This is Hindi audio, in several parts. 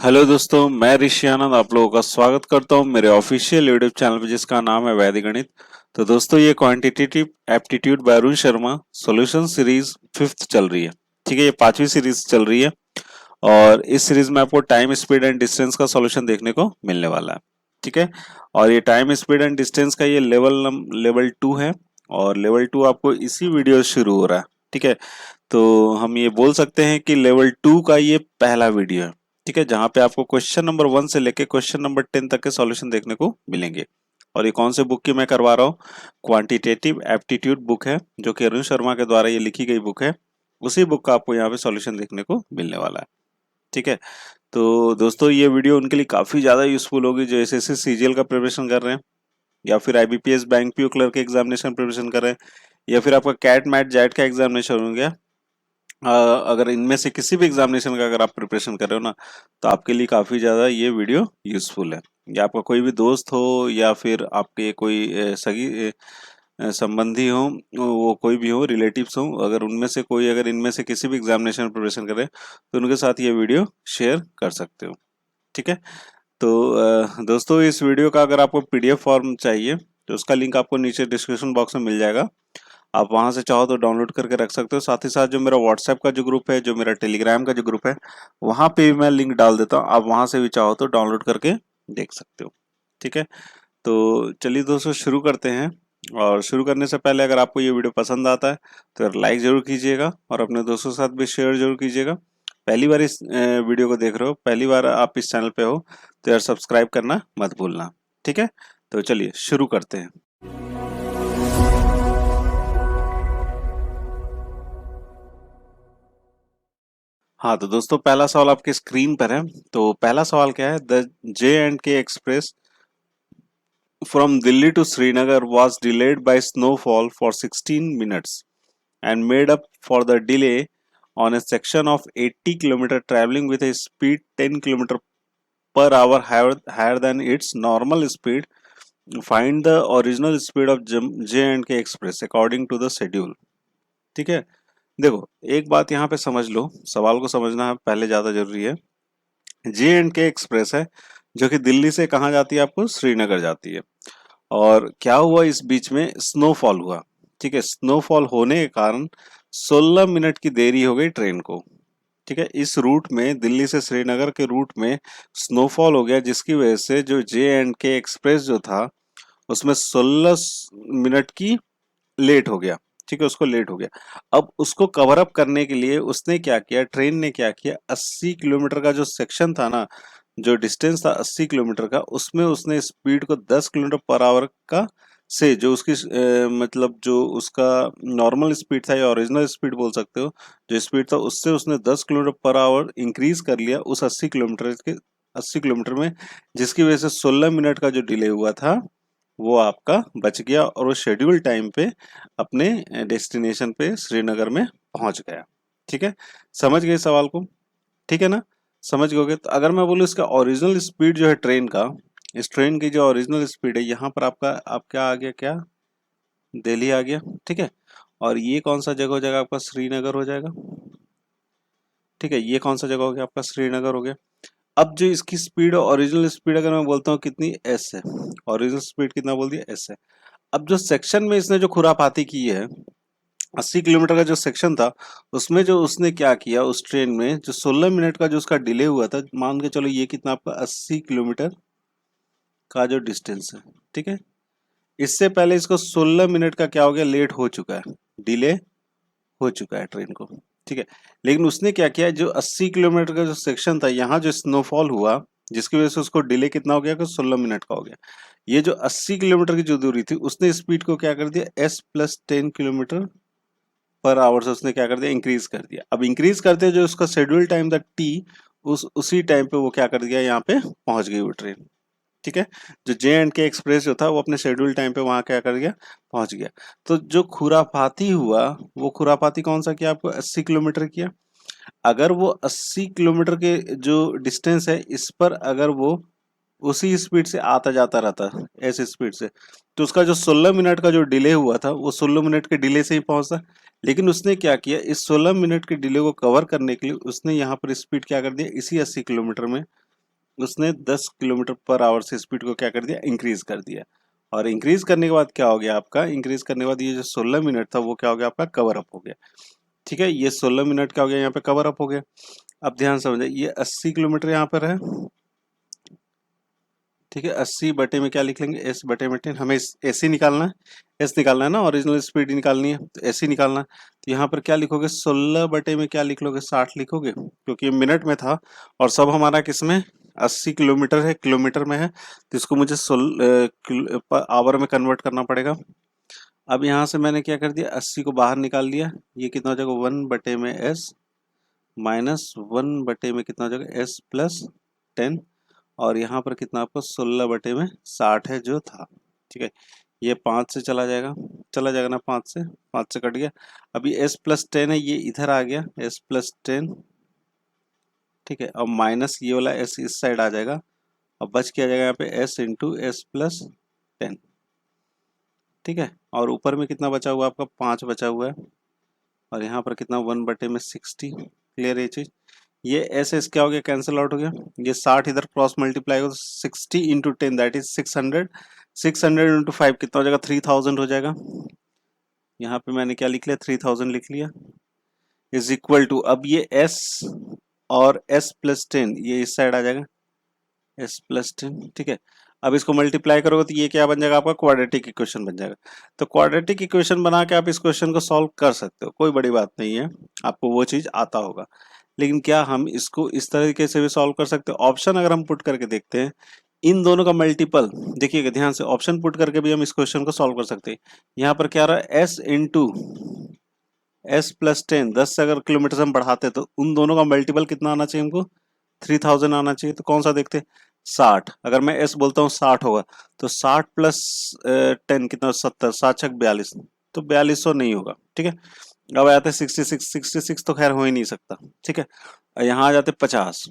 हेलो दोस्तों, मैं ऋषि आनंद आप लोगों का स्वागत करता हूं मेरे ऑफिशियल यूट्यूब चैनल पे जिसका नाम है वैदिक गणित। तो दोस्तों ये quantitative aptitude bye Arun Sharma solution series fifth चल रही है। ठीक है, ये पांचवी सीरीज चल रही है और इस सीरीज में आपको टाइम स्पीड एंड डिस्टेंस का सॉल्यूशन देखने को मिलने वाला है। ठीक है, और ये टाइम स्पीड एंड डिस्टेंस का ये लेवल 2 है और लेवल 2 आपको इसी वीडियो से शुरू हो रहा है। ठीक है, तो हम ये बोल सकते हैं कि लेवल 2 का ये पहला वीडियो है। ठीक है, जहां पे आपको क्वेश्चन नंबर 1 से लेके क्वेश्चन नंबर 10 तक के सॉल्यूशन देखने को मिलेंगे। और ये कौन से बुक की मैं करवा रहा हूँ? क्वांटिटेटिव एप्टीट्यूड बुक है, जो कि अरुण शर्मा के द्वारा ये लिखी गई बुक है। उसी बुक का आपको यहाँ पे सॉल्यूशन देखने को मिलने वाला है। ठीक है, तो दोस्तों ये वीडियो उनके लिए काफी ज्यादा यूजफुल होगी जो एसएससी सीजीएल का प्रिपरेशन कर रहे हैं, या फिर आईबीपीएस बैंक पीओ क्लर्क के एग्जामिनेशन प्रिपरेशन कर रहे हैं, या फिर आपका कैट मैट जैट का एग्जामिनेशन हो गया। अगर इनमें से किसी भी एग्जामिनेशन का अगर आप प्रिपरेशन कर रहे हो ना, तो आपके लिए काफी ज्यादा ये वीडियो यूजफुल है। या आपका कोई भी दोस्त हो या फिर आपके कोई सगी संबंधी हो, वो कोई भी हो, रिलेटिव्स हो, अगर उनमें से कोई अगर इनमें से किसी भी एग्जामिनेशन प्रिपरेशन करे तो उनके साथ ये वीडियो शेयर कर सकते हो। ठीक है, तो दोस्तों इस वीडियो का अगर आपको पीडीएफ फॉर्म चाहिए तो उसका लिंक आपको नीचे डिस्क्रिप्शन बॉक्स में मिल जाएगा। आप वहां से चाहो तो डाउनलोड करके रख सकते हो। साथ ही साथ जो मेरा व्हाट्सएप का जो ग्रुप है, जो मेरा टेलीग्राम का जो ग्रुप है, वहां पे भी मैं लिंक डाल देता हूँ। आप वहां से भी चाहो तो डाउनलोड करके देख सकते हो। ठीक है, तो चलिए दोस्तों शुरू करते हैं। और शुरू करने से पहले अगर आपको ये वीडियो पसंद आता है तो यार लाइक जरूर कीजिएगा और अपने दोस्तों के साथ भी शेयर जरूर कीजिएगा। पहली बार इस वीडियो को देख रहे हो, पहली बार आप इस चैनल पे हो, तो यार सब्सक्राइब करना मत भूलना। ठीक है, तो चलिए शुरू करते हैं। हाँ तो दोस्तों पहला सवाल आपके स्क्रीन पर है। तो पहला सवाल क्या है? The J and K express from Delhi to Srinagar was delayed by snowfall for 16 minutes and made up for the delay on a section of 80 km traveling with a speed 10 km per hour higher than its normal speed. Find the original speed of J and K Express according to the schedule. ठीक है, देखो एक बात यहाँ पे समझ लो, सवाल को समझना पहले ज्यादा जरूरी है। जे एंड के एक्सप्रेस है जो कि दिल्ली से कहाँ जाती है? आपको श्रीनगर जाती है। और क्या हुआ इस बीच में? स्नोफॉल हुआ। ठीक है, स्नोफॉल होने के कारण 16 मिनट की देरी हो गई ट्रेन को। ठीक है, इस रूट में, दिल्ली से श्रीनगर के रूट में स्नोफॉल हो गया, जिसकी वजह से जो जे एंड के एक्सप्रेस जो था उसमें 16 मिनट की लेट हो गया। ठीक है, उसको लेट हो गया। अब उसको कवर अप करने के लिए उसने क्या किया, ट्रेन ने क्या किया, 80 किलोमीटर का जो सेक्शन था ना, जो डिस्टेंस था 80 किलोमीटर का, उसमें उसने स्पीड को 10 किलोमीटर पर आवर का से, जो उसकी मतलब जो उसका नॉर्मल स्पीड था या ओरिजिनल स्पीड बोल सकते हो, जो स्पीड था उससे उसने 10 किलोमीटर पर आवर इंक्रीज कर लिया उस 80 किलोमीटर में, जिसकी वजह से 16 मिनट का जो डिले हुआ था वो आपका बच गया और वो शेड्यूल टाइम पे अपने डेस्टिनेशन पे श्रीनगर में पहुंच गया। ठीक है, समझ गए सवाल को? ठीक है ना, समझ गए? तो अगर मैं बोलूँ इसका ओरिजिनल स्पीड जो है ट्रेन का, इस ट्रेन की जो ओरिजिनल स्पीड है, यहाँ पर आपका आप क्या आ गया, क्या दिल्ली आ गया। ठीक है, और ये कौन सा जगह हो जाएगा? आपका श्रीनगर हो जाएगा। ठीक है, ये कौन सा जगह हो गया? आपका श्रीनगर हो गया। अब जो इसकी स्पीड, ओरिजिनल स्पीड अगर मैं बोलता हूँ कितनी, एस है। ओरिजिनल स्पीड कितना बोल दिया? एस है। अब जो सेक्शन में इसने जो खुरापाती की है, 80 किलोमीटर का जो सेक्शन था, उसमें जो उसने क्या किया, उस ट्रेन में जो 16 मिनट का जो उसका डिले हुआ था, मान के चलो ये कितना आपका 80 किलोमीटर का जो डिस्टेंस है। ठीक है, इससे पहले इसको 16 मिनट का क्या हो गया, लेट हो चुका है, डिले हो चुका है ट्रेन को। ठीक है, लेकिन उसने क्या किया, जो 80 किलोमीटर का जो सेक्शन था, यहाँ जो स्नोफॉल हुआ जिसकी वजह से उसको डिले कितना हो गया, 16 मिनट का हो गया। ये जो 80 किलोमीटर की जो दूरी थी, उसने स्पीड को क्या कर दिया, S plus 10 kilometre per our से उसने क्या कर दिया, इंक्रीज कर दिया। अब इंक्रीज करते जो उसका शेड्यूल टाइम था टी, उसी टाइम पे वो क्या कर दिया, यहाँ पे पहुंच गई वो ट्रेन। ठीक है, जो जे एंड के एक्सप्रेस जो था वो अपने शेड्यूल टाइम पे वहां क्या कर गया, पहुंच गया। तो जो खुरापाती हुआ, वो खुरापाती कौन सा किया? आपको 80 किलोमीटर किया। अगर वो 80 किलोमीटर के जो डिस्टेंस है, इस पर अगर वो उसी स्पीड से आता जाता रहता ऐसे स्पीड से, तो उसका जो 16 मिनट का जो डिले हुआ था, वो 16 मिनट के डिले से ही पहुंचता। लेकिन उसने क्या किया, इस 16 मिनट के डिले को कवर करने के लिए उसने यहाँ पर स्पीड क्या कर दिया, इसी 80 किलोमीटर में उसने 10 किलोमीटर पर आवर से स्पीड को क्या कर दिया, इंक्रीज कर दिया। और इंक्रीज करने के बाद क्या हो गया आपका, इंक्रीज करने के बाद ये जो 16 मिनट था वो क्या हो गया आपका, कवर अप हो गया। ठीक है, ये 16 मिनट क्या हो गया यहाँ पे, कवर अप हो गया। अब ध्यान समझे, ये 80 किलोमीटर यहाँ पर है। ठीक है, 80 बटे में क्या लिख लेंगे, एस बटे में 10। हमें एस ही निकालना है, एस निकालना है ना, ओरिजिनल स्पीड निकालनी है, तो एस ही निकालना है। तो यहाँ पर क्या लिखोगे, 16 बटे में क्या लिख लोगे, 60 लिखोगे, क्योंकि ये मिनट में था और सब हमारा किसमें, 80 किलोमीटर है, किलोमीटर में है, तो इसको मुझे 16 आवर में कन्वर्ट करना पड़ेगा। अब यहाँ से मैंने क्या कर दिया, 80 को बाहर निकाल लिया, ये कितना हो जाएगा, 1 बटे में एस माइनस 1 बटे में कितना हो जाएगा, एस प्लस 10। और यहाँ पर कितना आपको, 16 बटे में 60 है जो था। ठीक है, ये 5 से चला जाएगा, चला जाएगा ना, 5 से कट गया। अभी s प्लस 10 है, ये इधर आ गया, s प्लस 10। ठीक है, अब माइनस ये वाला s इस साइड आ जाएगा। अब बच क्या जाएगा यहाँ पे, s इंटू एस प्लस 10। ठीक है, और ऊपर में कितना बचा हुआ आपका, 5 बचा हुआ है। और यहाँ पर कितना, 1 बटे में 60। क्लियर ये चीज, ये एस एस क्या हो गया, कैंसिल आउट हो गया। ये 60 इधर क्रॉस मल्टीप्लाई हो, 60 इंटू 10 दैट इज 600। 600 इंटू 5 कितना हो जाएगा, 3000 हो जाएगा। यहाँ पे मैंने क्या लिख लिया, 3000 लिख लिया, इज इक्वल टू, अब ये s और s प्लस 10 ये इस साइड आ जाएगा, s प्लस 10। ठीक है, अब इसको मल्टीप्लाई करोगे तो ये क्या बन जाएगा आपका, क्वाड्रेटिक इक्वेशन बन जाएगा। तो क्वाड्रेटिक इक्वेशन बना के आप इस क्वेश्चन को सॉल्व कर सकते हो, कोई बड़ी बात नहीं है, आपको वो चीज आता होगा। लेकिन क्या हम इसको इस तरीके से भी सॉल्व कर सकते हैं, ऑप्शन अगर हम पुट करके देखते हैं, इन दोनों का मल्टीपल देखिएगा ध्यान से, ऑप्शन पुट करके भी हम इस क्वेश्चन को सॉल्व कर सकते हैं। यहाँ पर क्या रहा है, s इंटू एस प्लस 10, 10 से अगर किलोमीटर हम बढ़ाते हैं तो उन दोनों का मल्टीपल कितना आना चाहिए हमको, 3000 आना चाहिए। तो कौन सा देखते हैं, 60। अगर मैं एस बोलता हूँ 60 होगा, तो 60 प्लस 10 कितना, 70, 7×6 = 42, तो 4200 नहीं होगा। ठीक है, अब आते हैं 66, 66 तो खैर हो ही नहीं सकता। ठीक है, यहाँ आ जाते 50,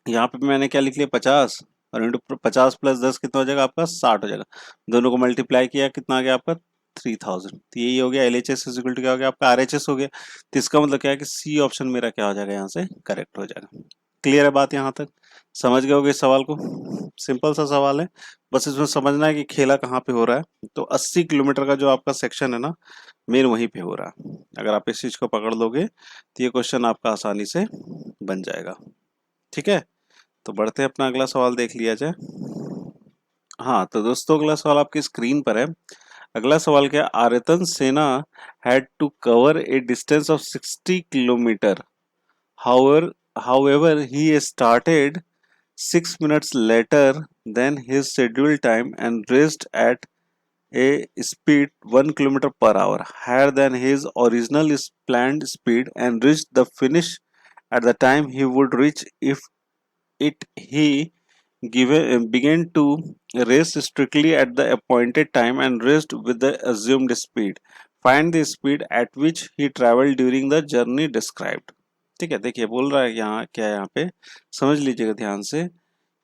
यहाँ पे मैंने क्या लिख लिया, 50, और इंटू 50 प्लस 10 कितना हो जाएगा आपका, 60 हो जाएगा। दोनों को मल्टीप्लाई किया, कितना आ गया आपका, 3000। तो यही हो गया, LHS इज इक्वल टू क्या हो गया आपका, RHS हो गया। तो इसका मतलब क्या है कि सी ऑप्शन मेरा क्या हो जाएगा, यहाँ से करेक्ट हो जाएगा। क्लियर है बात, यहाँ तक समझ गए होगे इस सवाल को, सिंपल सा सवाल है, बस इसमें समझना है कि खेला कहाँ पे हो रहा है। तो 80 किलोमीटर का जो आपका सेक्शन है ना, मेन वहीं पे हो रहा है। अगर आप इस चीज को पकड़ लोगे तो ये क्वेश्चन आपका आसानी से बन जाएगा। ठीक है, तो बढ़ते हैं, अपना अगला सवाल देख लिया जाए। हाँ तो दोस्तों, अगला सवाल आपकी स्क्रीन पर है। अगला सवाल क्या है, आयतन सेना had to cover a distance of 60 kilometre, however however he started 6 minutes later than his scheduled time and reached at a speed 1 kilometer per hour higher than his original planned speed and reached the finish at the time he would reach if it he began to race strictly at the appointed time and raced with the assumed speed. Find the speed at which he traveled during the journey described. ठीक है, देखिए बोल रहा है यहाँ क्या है, यहाँ पे समझ लीजिएगा ध्यान से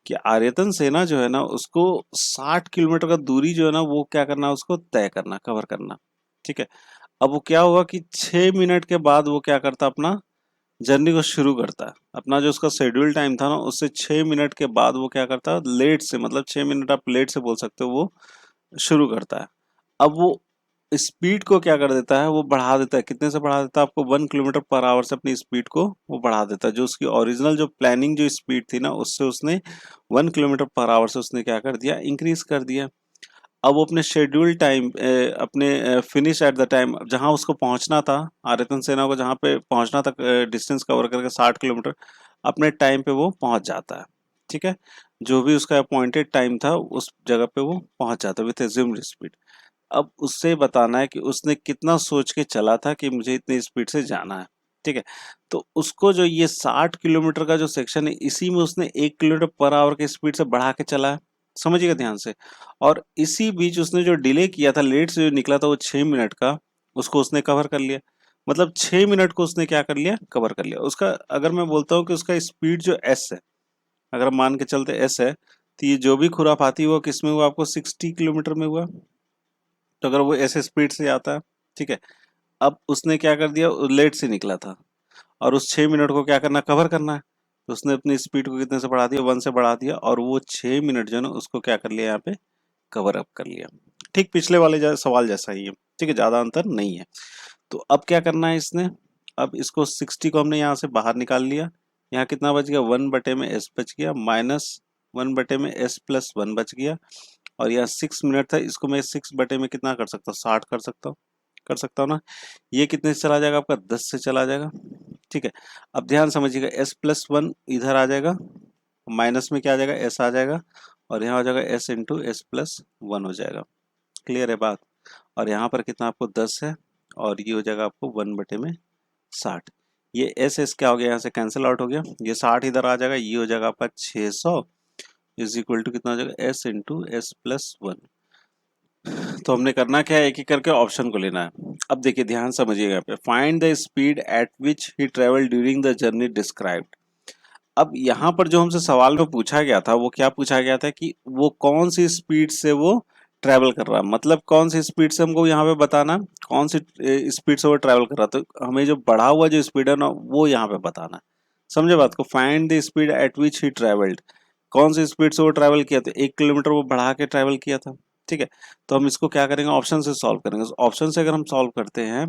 कि आयतन सेना जो है ना, उसको 60 किलोमीटर का दूरी जो है ना, वो क्या करना, उसको तय करना, कवर करना। ठीक है, अब वो क्या हुआ कि 6 मिनट के बाद वो क्या करता, अपना जर्नी को शुरू करता है। अपना जो उसका शेड्यूल टाइम था ना, उससे 6 मिनट के बाद वो क्या करता है, लेट से, मतलब 6 मिनट आप लेट से बोल सकते हो, वो शुरू करता है। अब वो स्पीड को क्या कर देता है, वो बढ़ा देता है। कितने से बढ़ा देता है आपको, 1 किलोमीटर पर आवर से अपनी स्पीड को वो बढ़ा देता है। जो उसकी ओरिजिनल जो प्लानिंग जो स्पीड थी ना, उससे उसने 1 किलोमीटर पर आवर से उसने क्या कर दिया, इंक्रीज कर दिया। अब वो अपने शेड्यूल टाइम, अपने फिनिश एट द टाइम, जहां उसको पहुंचना था, आयतन सेना को जहां पे पहुंचना था, डिस्टेंस कवर करके 60 किलोमीटर, अपने टाइम पे वो पहुंच जाता है। ठीक है, जो भी उसका अपॉइंटेड टाइम था उस जगह पे वो पहुंच जाता है विथ एज्यूम्ड स्पीड। अब उससे बताना है कि उसने कितना सोच के चला था कि मुझे इतनी स्पीड से जाना है। ठीक है, तो उसको जो ये 60 किलोमीटर का जो सेक्शन है, इसी में उसने 1 किलोमीटर पर आवर की स्पीड से बढ़ा के चला है। समझिएगा ध्यान से। और इसी बीच उसने जो डिले किया था, लेट से जो निकला था वो 6 मिनट का, उसको उसने कवर कर लिया। मतलब 6 मिनट को उसने क्या कर लिया, कवर कर लिया। उसका अगर मैं बोलता हूँ कि उसका स्पीड जो एस है, अगर हम मान के चलते एस है, तो ये जो भी खुराफाती हुआ किस में हुआ, आपको 60 किलोमीटर में हुआ। तो अगर वो ऐसे स्पीड से आता है, ठीक है, अब उसने क्या कर दिया, लेट से निकला था और उस 6 मिनट को क्या करना, कवर करना है। तो उसने अपनी स्पीड को कितने से बढ़ा दिया, 1 से बढ़ा दिया, और वो 6 मिनट जो है ना उसको क्या कर लिया यहाँ पे, कवर अप कर लिया। ठीक पिछले वाले सवाल जैसा ही है, ठीक है, ज़्यादा अंतर नहीं है। तो अब क्या करना है इसने, अब इसको 60 को हमने यहाँ से बाहर निकाल लिया, यहाँ कितना बच गया, 1 बटे में s बच गया, माइनस 1 बटे में s प्लस 1 बच गया, और यहाँ 6 मिनट था, इसको मैं 6 बटे में कितना कर सकता हूँ, 60 कर सकता हूँ ना। ये कितने से चला जाएगा, आपका 10 से चला जाएगा। ठीक है, अब ध्यान समझिएगा, s प्लस 1 इधर आ जाएगा, माइनस में क्या आ जाएगा, s आ जाएगा, और यहाँ हो जाएगा s इंटू एस प्लस 1 हो जाएगा। क्लियर है बात। और यहाँ पर कितना आपको 10 है, और ये हो जाएगा आपको 1/60। ये एस एस क्या हो गया, यहाँ से कैंसिल आउट हो गया, ये 60 इधर आ जाएगा, ये हो जाएगा आपका 600 इज इक्वल टू कितना हो जाएगा, एस इंटू एस प्लस 1। तो हमने करना क्या है, एक एक करके ऑप्शन को लेना है। अब देखिए ध्यान समझिएगा, यहाँ पे find the speed at which he travel during the journey described. अब यहाँ पर जो हमसे सवाल में पूछा गया था, वो क्या पूछा गया था कि वो कौन सी स्पीड से वो ट्रैवल कर रहा है, मतलब कौन सी स्पीड से हमको यहाँ पे बताना, कौन सी स्पीड से वो ट्रैवल कर रहा है। तो हमें जो बढ़ा हुआ जो स्पीड है ना, वो यहाँ पे बताना है। समझे बात को, find the speed at which he travelled, कौन सी स्पीड से वो ट्रैवल किया, तो 1 किलोमीटर वो बढ़ा के ट्रैवल किया था। ठीक है, तो हम इसको क्या करेंगे, ऑप्शन से सॉल्व करेंगे। ऑप्शन से अगर हम सॉल्व करते हैं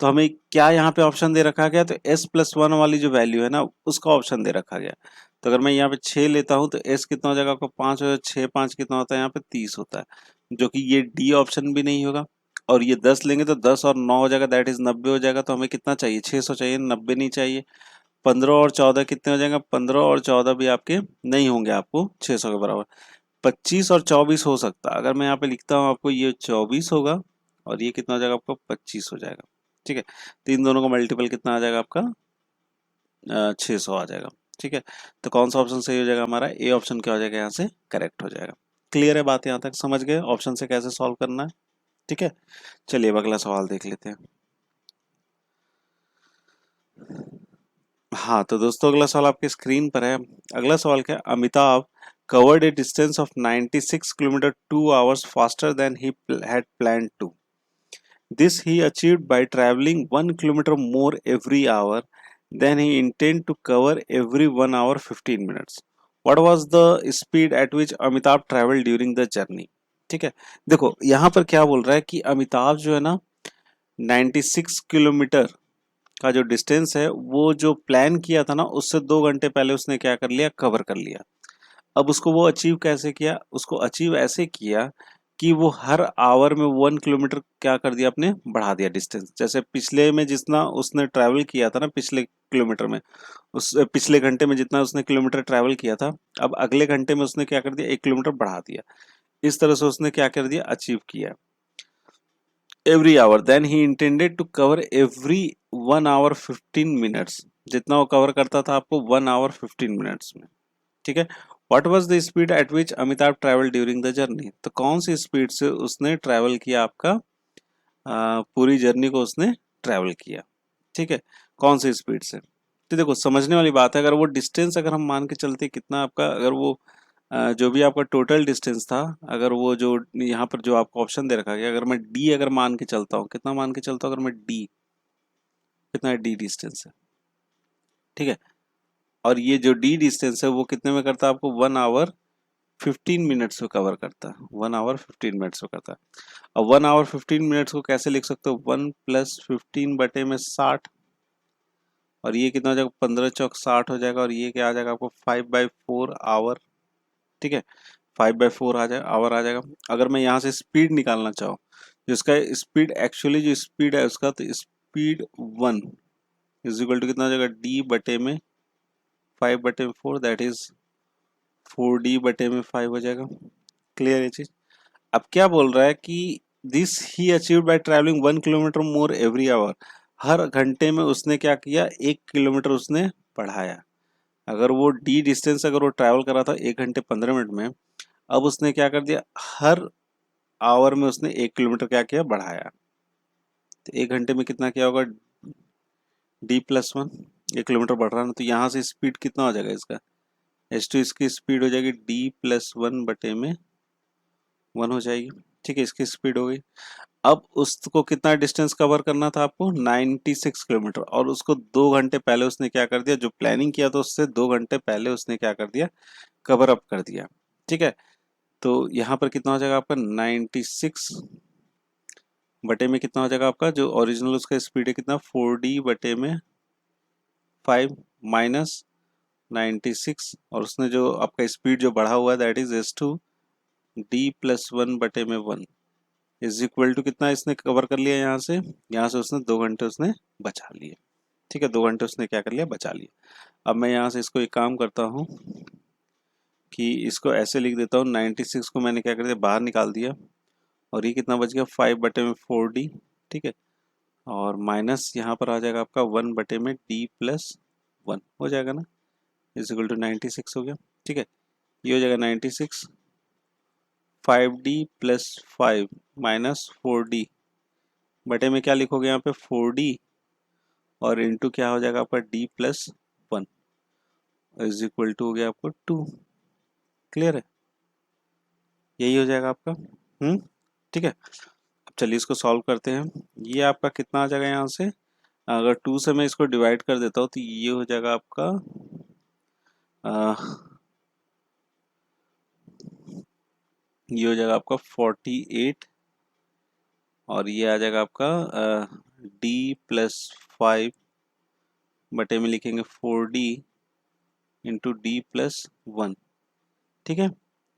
तो हमें क्या यहाँ पे ऑप्शन दे रखा गया, तो s+1 वाली जो वैल्यू है ना, उसका ऑप्शन दे रखा गया। तो अगर मैं यहाँ पे 6 लेता हूँ तो s कितना हो जाएगा आपका, 5 हो जाएगा, 6 5 कितना होता है यहाँ पे, 30 होता है, जो कि ये डी ऑप्शन भी नहीं होगा। और ये 10 लेंगे तो 10 और 9 हो जाएगा, दैट इज 90 हो जाएगा। तो हमें कितना चाहिए, 600 चाहिए, 90 नहीं चाहिए। 15 और 14 कितने हो जाएंगे, 15 और 14 भी आपके नहीं होंगे आपको 600 के बराबर। 25 और 24 हो सकता है, अगर मैं यहाँ पे लिखता हूँ आपको, ये 24 होगा, और ये कितना हो जाएगा आपका, 25 हो जाएगा। ठीक है, तो इन दोनों का मल्टीपल कितना आ जाएगा आपका, 600 आ जाएगा। ठीक है, तो कौन सा ऑप्शन सही हो जाएगा हमारा, ए ऑप्शन क्या हो जाएगा, यहाँ से करेक्ट हो जाएगा। क्लियर है बात, यहाँ तक समझ गए ऑप्शन से कैसे सॉल्व करना है। ठीक है, चलिए अब अगला सवाल देख लेते हैं। हाँ तो दोस्तों अगला सवाल आपके स्क्रीन पर है। अगला सवाल क्या है, Amitabh covered a distance of 96 kilometre 2 hours faster than he had planned to. This he achieved by traveling 1 kilometer more every hour than he intended to cover every 1 hour 15 minutes. What was the speed at which Amitabh traveled during the journey? ठीक है, देखो यहाँ पर क्या बोल रहा है कि अमिताभ जो है ना 96 किलोमीटर का जो डिस्टेंस है, वो जो प्लान किया था ना, उससे 2 घंटे पहले उसने क्या कर लिया, कवर कर लिया। अब उसको वो अचीव कैसे किया, उसको अचीव ऐसे किया कि वो हर आवर में 1 किलोमीटर क्या कर दिया, आपने बढ़ा दिया डिस्टेंस। जैसे पिछले में जितना उसने ट्रैवल किया था ना, पिछले किलोमीटर में, उस पिछले घंटे में जितना उसने किलोमीटर ट्रैवल किया था, अब अगले घंटे में उसने क्या कर दिया, 1 किलोमीटर बढ़ा दिया। इस तरह से उसने क्या कर दिया, अचीव किया। Every hour, then he intended to cover every 1 hour 15 minutes, जितना वो कवर करता था आपको 1 hour 15 minutes में। ठीक है, what was the speed at which Amitabh travel during the journey, तो कौन सी स्पीड से उसने ट्रैवल किया, आपका पूरी जर्नी को उसने ट्रैवल किया। ठीक है, कौन सी स्पीड से, तो देखो समझने वाली बात है। अगर वो डिस्टेंस अगर हम मान के चलते कितना आपका, अगर वो जो भी आपका टोटल डिस्टेंस था, अगर वो जो यहाँ पर जो आपको ऑप्शन दे रखा गया, अगर मैं डी अगर मान के चलता हूँ, कितना मान के चलता हूँ, अगर मैं डी, कितना डी डिस्टेंस है। ठीक है, और ये जो डी डिस्टेंस है वो कितने में करता है आपको, 1 hour 15 minutes में कवर करता है, 1 hour 15 minutes में करता है। अब 1 hour 15 minutes को कैसे लिख सकते हो, 1+15/60, और ये कितना हो जाएगा, 15×4 = 60 हो जाएगा, और ये क्या आ जाएगा आपको, 5/4 आवर। ठीक है, 5/4 आ जाए आवर आ जाएगा। अगर मैं यहाँ से स्पीड निकालना चाहूँ, जिसका स्पीड एक्चुअली जो स्पीड है उसका, तो स्पीड 1 इज इक्वल टू कितना हो जाएगा, डी बटे में 5/4, दैट इज 4D/5 हो जाएगा। क्लियर है चीज। अब क्या बोल रहा है कि this he achieved by travelling 1 kilometre more every hour, हर घंटे में उसने क्या किया, 1 किलोमीटर उसने बढ़ाया। अगर वो डी डिस्टेंस अगर वो ट्रैवल कर रहा था 1 घंटे 15 मिनट में, अब उसने क्या कर दिया, हर आवर में उसने 1 किलोमीटर क्या किया, बढ़ाया। तो 1 घंटे में कितना क्या होगा, D+1, 1 किलोमीटर बढ़ रहा है ना, तो यहाँ से स्पीड कितना हो जाएगा इसका, H2 इसकी स्पीड हो जाएगी D+1/1 हो जाएगी। ठीक है, इसकी स्पीड हो गई। अब उसको कितना डिस्टेंस कवर करना था आपको, 96 किलोमीटर, और उसको 2 घंटे पहले उसने क्या कर दिया, जो प्लानिंग किया था उससे 2 घंटे पहले उसने क्या कर दिया, कवर अप कर दिया। ठीक है, तो यहाँ पर कितना हो जाएगा आपका 96 बटे में कितना हो जाएगा आपका, जो ओरिजिनल उसका स्पीड है कितना 4D बटे में 5 माइनस 96, और उसने जो आपका स्पीड जो बढ़ा हुआ है दैट इज S2D+1 बटे में 1 इज इक्वल टू कितना इसने कवर कर लिया, यहाँ से उसने 2 घंटे उसने बचा लिए। ठीक है, 2 घंटे उसने क्या कर लिया, बचा लिया। अब मैं यहाँ से इसको एक काम करता हूँ कि इसको ऐसे लिख देता हूँ, 96 को मैंने क्या कर दिया, बाहर निकाल दिया, और ये कितना बच गया 5 बटे में 4D। ठीक है, और माइनस यहाँ पर आ जाएगा आपका 1 बटे में D+1 हो जाएगा ना, इज इक्वल टू 96 हो गया। ठीक है, ये हो जाएगा 96, 5D+5 माइनस 4D बटे में क्या लिखोगे यहाँ पे 4D, और इंटू क्या हो जाएगा आपका D+1 इज इक्वल टू हो गया आपको 2। क्लियर है, यही हो जाएगा आपका। ठीक है, अब चलिए इसको सॉल्व करते हैं। ये आपका कितना आ जाएगा, यहाँ से अगर 2 से मैं इसको डिवाइड कर देता हूँ तो ये हो जाएगा आपका ये हो जाएगा आपका 48, और ये आ जाएगा आपका D+5 बटे में लिखेंगे 4D इंटू D+1। ठीक है,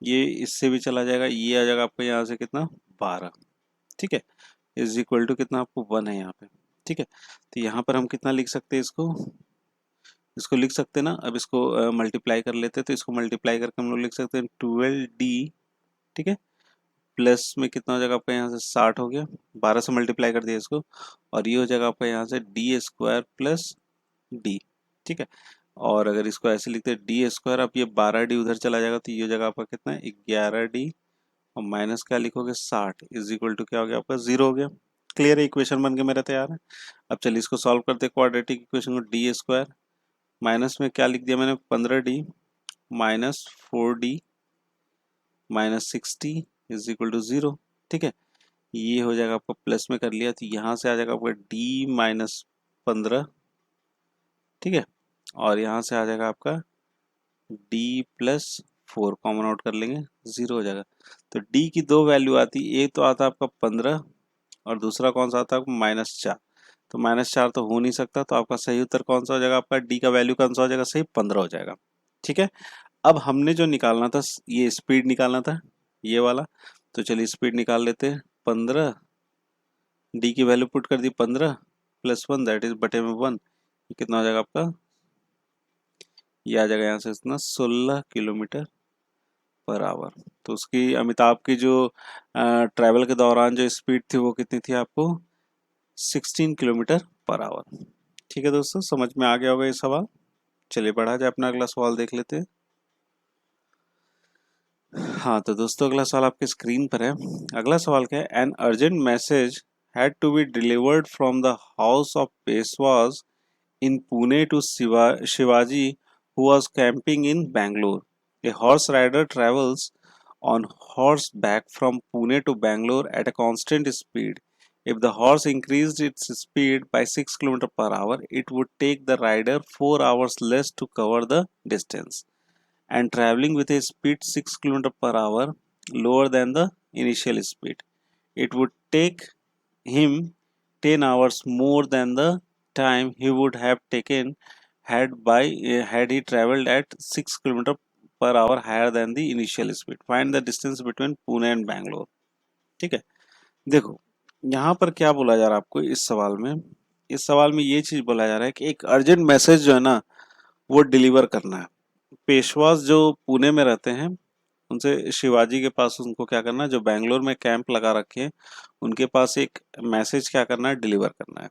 ये इससे भी चला जाएगा, ये आ जाएगा आपका यहाँ से कितना 12। ठीक है, इज इक्वल टू कितना आपको 1 है यहाँ पे। ठीक है, तो यहाँ पर हम कितना लिख सकते हैं, इसको लिख सकते हैं ना। अब इसको मल्टीप्लाई कर लेते हैं, तो इसको मल्टीप्लाई करके हम लोग लिख सकते हैं 12D। ठीक है, प्लस में कितना हो जाएगा आपका यहाँ से 60 हो गया, 12 से मल्टीप्लाई कर दिया इसको, और ये हो जाएगा आपका यहाँ से D² + D। ठीक है, और अगर इसको ऐसे लिखते हैं D², अब ये 12D उधर चला जाएगा तो ये हो जाएगा आपका कितना 11D, और माइनस क्या लिखोगे 60 इज इक्वल टू क्या हो गया आपका 0 हो गया। क्लियर है, इक्वेशन बन के मेरा तैयार है। अब चलिए इसको सॉल्व करते हैं क्वाड्रेटिक इक्वेशन को। D² माइनस में क्या लिख दिया मैंने 15D minus 4D minus 60 is equal to 0। ठीक है, ये हो जाएगा आपका प्लस में कर लिया, तो यहाँ से आ जाएगा आपका D-15। ठीक है, और यहाँ से आ जाएगा आपका D+4 कॉमन आउट कर लेंगे, 0 हो जाएगा। तो D की दो वैल्यू आती, एक तो आता आपका 15 और दूसरा कौन सा आता है आपका -4। तो -4 तो हो नहीं सकता, तो आपका सही उत्तर कौन सा हो जाएगा, आपका D का वैल्यू कौन सा हो जाएगा, सही 15 हो जाएगा। ठीक है, अब हमने जो निकालना था ये स्पीड निकालना था, ये वाला। तो चलिए स्पीड निकाल लेते हैं। 15 D की वैल्यू पुट कर दी 15 + 1 दैट इज बटे में 1, कितना हो जाएगा आपका, ये आ जाएगा यहाँ से इतना 16 किलोमीटर पर आवर। तो उसकी अमिताभ की जो ट्रैवल के दौरान जो स्पीड थी वो कितनी थी आपको 16 किलोमीटर पर आवर। ठीक है दोस्तों, समझ में आ गया होगा ये सवाल। चलिए बढ़ा जाए, अपना अगला सवाल देख लेते हैं। हाँ तो दोस्तों अगला सवाल आपके स्क्रीन पर है। अगला सवाल क्या है, an urgent message had to be delivered from the house of Peshwas in Pune to Shivaji, who was camping in Bangalore. A horse rider travels on horseback from Pune to Bangalore at a constant speed. If the horse increased its speed by 6 km per hour, it would take the rider 4 hours less to cover the distance. And traveling with a speed 6 km per hour lower than the initial speed, it would take him 10 hours more than the time he would have taken had he traveled at 6 km per hour higher than the initial speed. Find the distance between Pune and Bangalore. ठीक है, देखो यहाँ पर क्या बोला जा रहा है आपको इस सवाल में ये चीज बोला जा रहा है कि एक अर्जेंट मैसेज जो है ना वो डिलीवर करना है। पेशवाज जो पुणे में रहते हैं उनसे शिवाजी के पास उनको क्या करना है, जो बैंगलोर में कैंप लगा रखे हैं उनके पास एक मैसेज क्या करना है, डिलीवर करना है।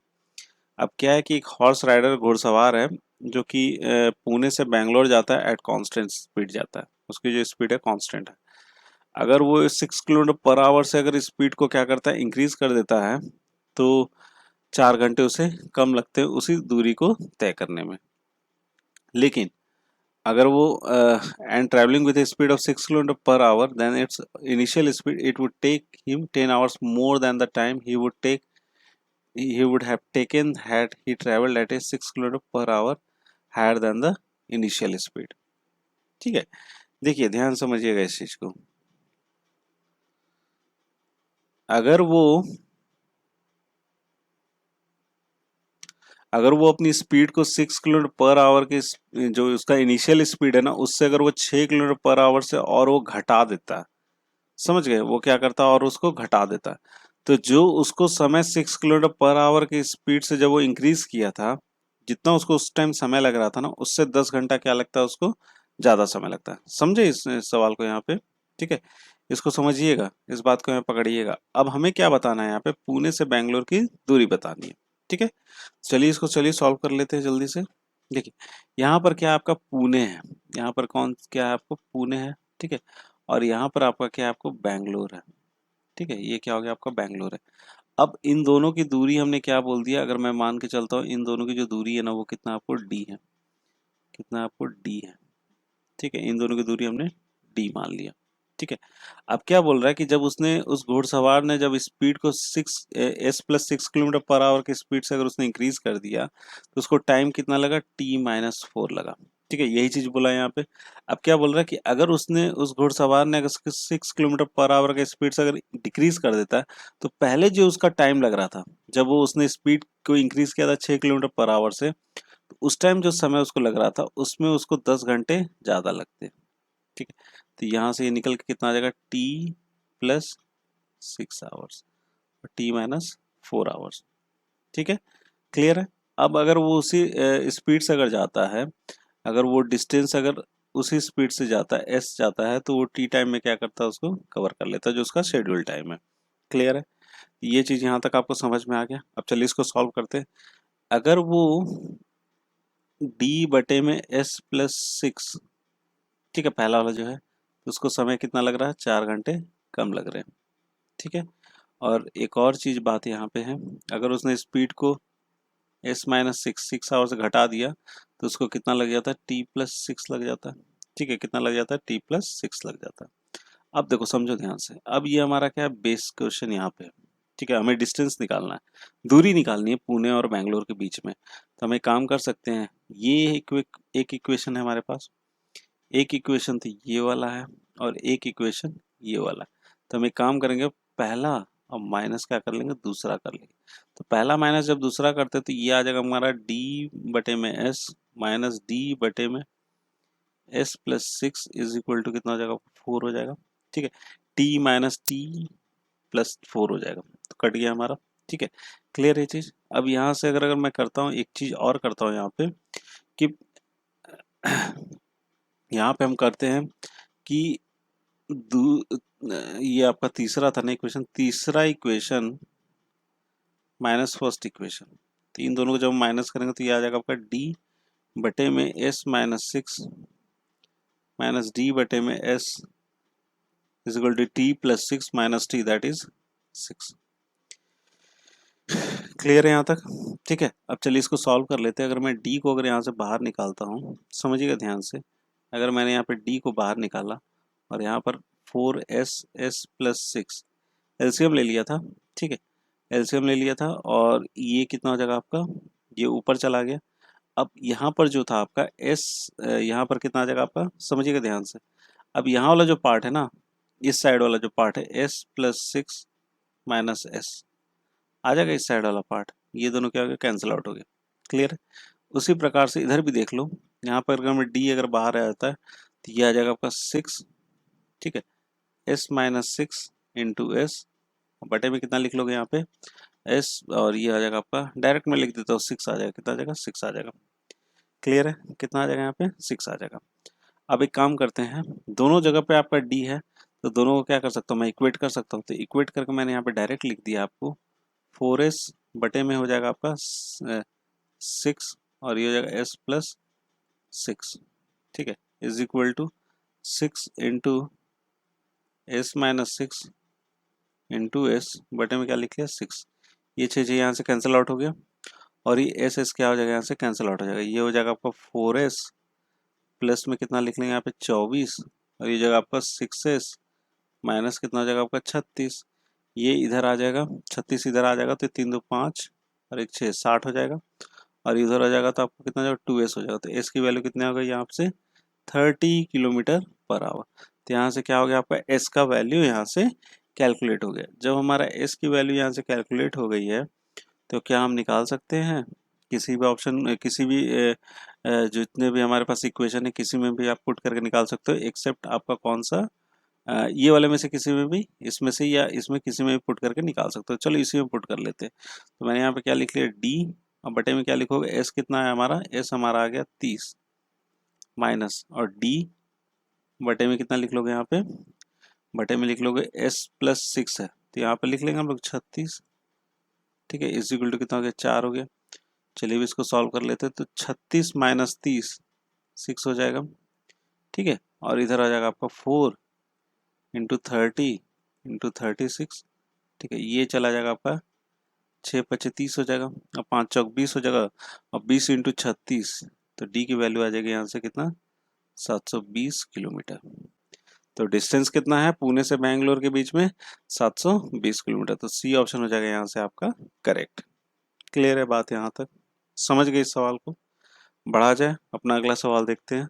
अब क्या है कि एक हॉर्स राइडर घुड़सवार है जो कि पुणे से बैंगलोर जाता है एट कांस्टेंट स्पीड जाता है, उसकी जो स्पीड है कांस्टेंट है। अगर वो 6 किलोमीटर पर आवर से अगर स्पीड को क्या करता है, इंक्रीज कर देता है, तो 4 घंटे उसे कम लगते हैं उसी दूरी को तय करने में। लेकिन अगर वो and travelling with speed of 6 kilometre per hour, then its initial speed it would take him 10 hours more than the time he would have taken had he traveled at a 6 kilometer per hour higher than the initial speed। ठीक है, देखिए ध्यान समझिएगा इस चीज को। अगर वो अपनी स्पीड को 6 किलोमीटर पर आवर के जो उसका इनिशियल स्पीड है ना, उससे अगर वो 6 किलोमीटर पर आवर से और वो घटा देता, समझ गए, वो क्या करता और उसको घटा देता, तो जो उसको समय 6 किलोमीटर पर आवर की स्पीड से जब वो इंक्रीज किया था, जितना उसको उस टाइम समय लग रहा था ना, उससे 10 घंटा क्या लगता है उसको, ज्यादा समय लगता है। समझे इस सवाल को यहाँ पे? ठीक है, इसको समझिएगा, इस बात को यहाँ पकड़िएगा। अब हमें क्या बताना है यहाँ पे, पुणे से बैंगलोर की दूरी बतानी है। ठीक है, चलिए इसको सॉल्व कर लेते हैं जल्दी से। देखिए यहाँ पर क्या आपका पुणे है, यहाँ पर कौन क्या है आपको, पुणे है। ठीक है, और यहाँ पर आपका क्या है, आपको बैंगलोर है। ठीक है, ये क्या हो गया आपका बैंगलोर है। अब इन दोनों की दूरी हमने क्या बोल दिया, अगर मैं मान के चलता हूँ इन दोनों की जो दूरी है ना, वो कितना आपको डी है, कितना आपको डी है। ठीक है, इन दोनों की दूरी हमने डी मान लिया। ठीक है, अब क्या बोल रहा है कि जब उसने उस घुड़सवार ने जब स्पीड को 6 किलोमीटर पर आवर की स्पीड से अगर उसने इंक्रीज कर दिया, तो उसको टाइम कितना लगा, t-4 लगा। ठीक है, यही चीज बोला है यहाँ पे। अब क्या बोल रहा है कि अगर उसने उस घुड़सवार ने अगर 6 किलोमीटर पर आवर के स्पीड से अगर डिक्रीज कर देता है, तो पहले जो उसका टाइम लग रहा था जब वो उसने स्पीड को इंक्रीज किया था 6 किलोमीटर पर आवर से, तो उस टाइम जो समय उसको लग रहा था उसमें उसको 10 घंटे ज्यादा लगते। ठीक है, तो यहाँ से ये निकल के कितना आ जाएगा, t+6 आवर्स और t-4 आवर्स। ठीक है, क्लियर है। अब अगर वो उसी स्पीड से अगर जाता है, अगर वो डिस्टेंस अगर उसी स्पीड से जाता है, एस जाता है, तो वो टी टाइम में क्या करता है, उसको कवर कर लेता है, जो उसका शेड्यूल टाइम है। क्लियर है, ये चीज यहाँ तक आपको समझ में आ गया। अब चलिए इसको सॉल्व करते हैं। अगर वो d/s+6, ठीक है, पहला वाला जो है, तो उसको समय कितना लग रहा है, 4 घंटे कम लग रहे हैं। ठीक है, और एक और चीज बात यहाँ पे है, अगर उसने स्पीड को s-6 आवर से घटा दिया, तो उसको कितना लग जाता है, t+6 लग जाता है। ठीक है, कितना लग जाता है, t+6 लग जाता है। अब देखो समझो ध्यान से, अब ये हमारा क्या है, बेस क्वेश्चन यहाँ पे है। ठीक है, हमें डिस्टेंस निकालना है, दूरी निकालनी है पुणे और बैंगलोर के बीच में। तो हम एक काम कर सकते हैं, ये एक इक्वेशन है हमारे पास, एक इक्वेशन तो ये वाला है, और एक इक्वेशन ये वाला है। तो हम एक काम करेंगे, पहला और माइनस क्या कर लेंगे, दूसरा कर लेंगे। तो पहला माइनस जब दूसरा करते हैं, तो ये आ जाएगा हमारा d/s minus d/s+6 is equal to कितना हो जाएगा, 4 हो जाएगा। ठीक है, t-t+4 हो जाएगा, तो कट गया हमारा। ठीक है, क्लियर है चीज। अब यहाँ से अगर मैं करता हूँ, एक चीज और करता हूँ यहाँ पे, कि यहाँ पे हम करते हैं कि ये आपका तीसरा था ना इक्वेशन, तीसरा इक्वेशन माइनस फर्स्ट इक्वेशन, तो इन दोनों को जब माइनस करेंगे तो ये आ जाएगा आपका d/s-6 minus d/s is equal to t+6 minus t, that is 6। Clear है यहाँ तक? ठीक है, अब चलिए इसको सॉल्व कर लेते हैं। अगर मैं d को अगर यहाँ से बाहर निकालता हूँ, समझिएगा ध्यान से, अगर मैंने यहाँ पे d को बाहर निकाला और यहाँ पर 4s+6 एलसीएम ले लिया था। ठीक है, एलसीएम ले लिया था, और ये कितना हो जाएगा आपका, ये ऊपर चला गया। अब यहाँ पर जो था आपका s, यहाँ पर कितना आ जाएगा आपका, समझिएगा ध्यान से। अब यहाँ वाला जो पार्ट है ना, इस साइड वाला जो पार्ट है, s+6 माइनस s आ जाएगा, इस साइड वाला पार्ट, ये दोनों क्या हो गया, कैंसिल आउट हो गया। क्लियर है, उसी प्रकार से इधर भी देख लो, यहाँ पर अगर मैं d अगर बाहर आ जाता है, तो ये आ जाएगा आपका 6। ठीक है, s-6 इंटू एस, बटे में कितना लिख लोगे यहाँ पे s, और ये आ जाएगा आपका, डायरेक्ट में लिख देता हूँ 6 आ जाएगा, कितना आ जाएगा, 6 आ जाएगा। क्लियर है, कितना आ जाएगा यहाँ पे, 6 आ जाएगा। अब एक काम करते हैं, दोनों जगह पे आपका d है, तो दोनों को क्या कर सकता हूँ, मैं इक्वेट कर सकता हूँ। तो इक्वेट करके मैंने यहाँ पे डायरेक्ट लिख दिया आपको, 4s बटे में हो जाएगा आपका 6, और ये हो जाएगा s+6। ठीक है, is equal to 6 into s-6 into S, बटे में क्या लिख लिया, 6। ये 6 यहाँ से कैंसिल आउट हो गया, और ये एस एस क्या हो जाएगा, यहाँ से कैंसिल आउट हो जाएगा। ये हो जाएगा आपका 4s प्लस में कितना लिख लेंगे यहाँ पे 24, और ये जगह आपका 6s, माइनस कितना हो जाएगा आपका 36, ये इधर आ जाएगा, 36 इधर आ जाएगा तो 3 2 5 और 1 6 60 हो जाएगा, और इधर आ जाएगा तो आपको कितना हो जाएगा 2s हो जाएगा। तो s की वैल्यू कितनी हो गई यहाँ से 30 किलोमीटर पर आवर। तो यहाँ से क्या हो गया आपका s का वैल्यू यहाँ से कैलकुलेट हो गया। जब हमारा s की वैल्यू यहाँ से कैलकुलेट हो गई है तो क्या हम निकाल सकते हैं किसी भी ऑप्शन, किसी भी जितने भी हमारे पास इक्वेशन है किसी में भी आप पुट करके निकाल सकते हो, एक्सेप्ट आपका कौन सा ये वाले में से किसी में भी, इसमें से या इसमें किसी में भी पुट करके निकाल सकते हो। चलो इसी में पुट कर लेते हैं। तो मैंने यहाँ पे क्या लिख लिया डी, अब बटे में क्या लिखोगे एस कितना है हमारा, एस हमारा आ गया 30 माइनस, और डी बटे में कितना लिख लोगे यहाँ पे, बटे में लिख लोगे एस प्लस 6 है तो यहाँ पे लिख लेंगे हम लोग 36, ठीक है, इज इक्वल टू कितना हो गया 4 हो गया। चलिए भी इसको सॉल्व कर लेते हैं। तो 36 माइनस 30 6 हो जाएगा, ठीक है, और इधर आ जाएगा आपका 4 इंटू 30 इंटू 36, ठीक है, ये चला जाएगा आपका 6 पच्चे 30 हो जाएगा, अब 5 चौक 20 हो जाएगा, और 20 इंटू 36 तो डी की वैल्यू आ जाएगी यहाँ से कितना 720 किलोमीटर। तो डिस्टेंस कितना है पुणे से बैंगलोर के बीच में 720 किलोमीटर। तो सी ऑप्शन हो जाएगा यहाँ से आपका करेक्ट। क्लियर है बात यहाँ तक, समझ गए इस सवाल को। बढ़ा जाए अपना अगला सवाल देखते हैं।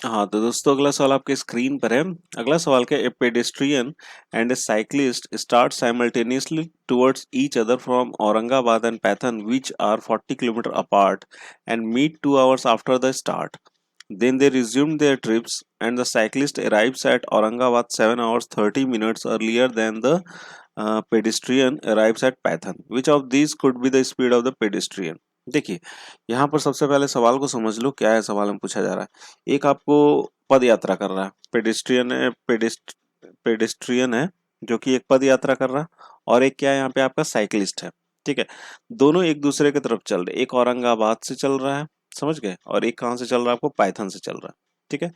हाँ तो दोस्तों अगला सवाल आपके स्क्रीन पर है। अगला सवाल क्या है, a pedestrian and a cyclist start simultaneously towards each other from Aurangabad and Paithan which are 40 kilometre apart and meet 2 hours after the start. Then they resumed their trips and the cyclist arrives at Aurangabad 7 hours 30 minutes earlier than the pedestrian arrives at Pathan. Which of these could be the speed of the pedestrian? देखिए यहाँ पर सबसे पहले सवाल को समझ लो क्या है, सवाल में पूछा जा रहा है। एक आपको पद यात्रा कर रहा है, पेडेस्ट्रियन है जो कि एक पद यात्रा कर रहा है, और एक क्या है यहाँ पे आपका साइकिलिस्ट है, ठीक है। दोनों एक दूसरे की तरफ चल रहे, एक औरंगाबाद से चल रहा है, समझ गए, और एक कहाँ से चल रहा है आपको पाइथन से चल रहा है, ठीक है,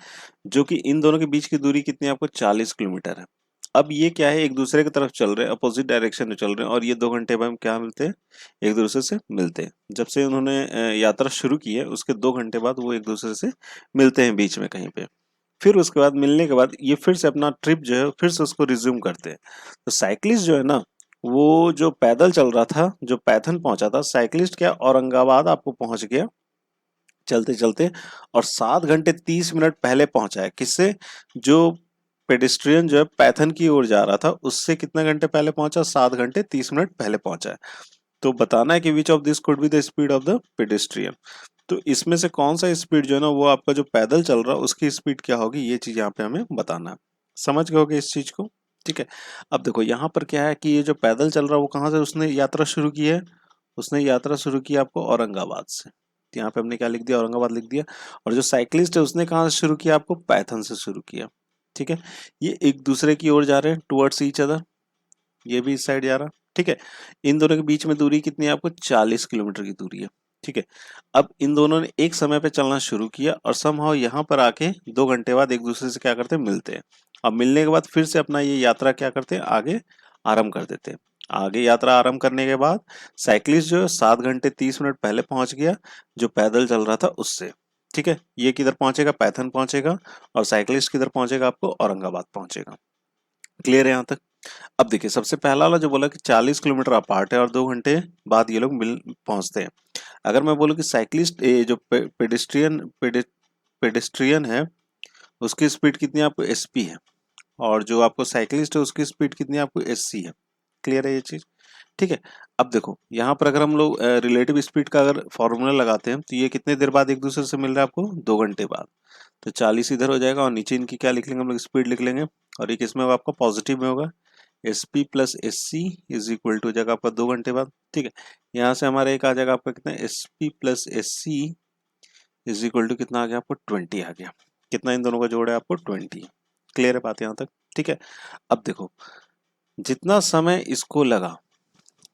जो कि इन दोनों के बीच की दूरी कितनी है आपको 40 किलोमीटर है। अब ये क्या है एक दूसरे की तरफ चल रहे हैं, अपोजिट डायरेक्शन में चल रहे हैं, और ये 2 घंटे बाद क्या मिलते हैं एक दूसरे से मिलते हैं। जब से उन्होंने यात्रा शुरू की है उसके 2 घंटे बाद वो एक दूसरे से मिलते हैं बीच में कहीं पे। फिर उसके बाद मिलने के बाद ये फिर से अपना ट्रिप जो है फिर से उसको रिज्यूम करते हैं। तो साइकिलिस्ट जो है ना वो जो पैदल चल रहा था जो पैथन पहुंचा था, साइकिलिस्ट क्या औरंगाबाद आपको पहुंच गया चलते चलते, और 7 घंटे 30 मिनट पहले पहुंचा है किससे, जो पेडिस्ट्रियन जो है पैथन की ओर जा रहा था उससे कितने घंटे पहले पहुंचा, 7 घंटे 30 मिनट पहले पहुंचा है। तो बताना है कि which of this could be the speed of the pedestrian. तो इसमें से कौन सा स्पीड जो है ना वो आपका जो पैदल चल रहा है उसकी स्पीड क्या होगी, ये चीज यहाँ पे हमें बताना है। समझ गए होगे इस चीज को, ठीक है। अब देखो यहाँ पर क्या है कि ये जो पैदल चल रहा है वो कहाँ से उसने यात्रा शुरू की है, उसने यात्रा शुरू की आपको औरंगाबाद से, तो यहाँ पे हमने क्या लिख दिया औरंगाबाद लिख दिया। और जो साइकिलिस्ट है उसने कहाँ से शुरू किया आपको पैथन से शुरू किया, ठीक है। ये एक दूसरे की ओर जा रहे हैं टुवर्ड्स ईच अदर, ये भी इस साइड जा रहा, ठीक है। इन दोनों के बीच में दूरी कितनी है आपको 40 किलोमीटर की दूरी है, ठीक है। अब इन दोनों ने एक समय पे चलना शुरू किया और समहाउ यहाँ पर आके 2 घंटे बाद एक दूसरे से क्या करते हैं मिलते हैं। अब मिलने के बाद फिर से अपना ये यात्रा क्या करते हैं आगे आरंभ कर देते हैं। आगे यात्रा आरंभ करने के बाद साइकिलिस्ट जो है 7 घंटे 30 मिनट पहले पहुंच गया जो पैदल चल रहा था उससे, ठीक है। ये किधर पहुंचेगा पैथन पहुंचेगा, और साइकिलिस्ट किधर पहुंचेगा आपको औरंगाबाद पहुंचेगा। क्लियर है यहाँ तक। अब देखिए सबसे पहला वाला जो बोला कि 40 किलोमीटर अपार्ट है और 2 घंटे बाद ये लोग मिल पहुंचते हैं। अगर मैं बोलूँ कि साइकिलिस्ट ये जो पेडेस्ट्रियन है उसकी स्पीड कितनी आपको एसपी है, और जो आपको साइकिलिस्ट है उसकी स्पीड कितनी आपको एससी है। क्लियर है ये चीज, ठीक है। अब देखो यहाँ पर अगर हम लोग रिलेटिव स्पीड का अगर फॉर्मूला लगाते हैं तो ये कितने देर बाद एक दूसरे से मिल रहा है आपको 2 घंटे बाद। तो 40 इधर हो जाएगा और नीचे इनकी क्या लिख लेंगे हम लोग स्पीड लिख लेंगे, और ये किसमें होगा आपका पॉजिटिव में होगा, S P plus S C is equal to हो जाएगा आपका 2 घंटे बाद, ठीक है। यहाँ से हमारे एक आ जाएगा आपका कितना S P plus S C is equal to कितना आ गया आपको 20 आ गया। कितना इन दोनों का जोड़ है आपको 20। क्लियर है बात यहाँ तक, ठीक है। अब देखो जितना समय इसको लगा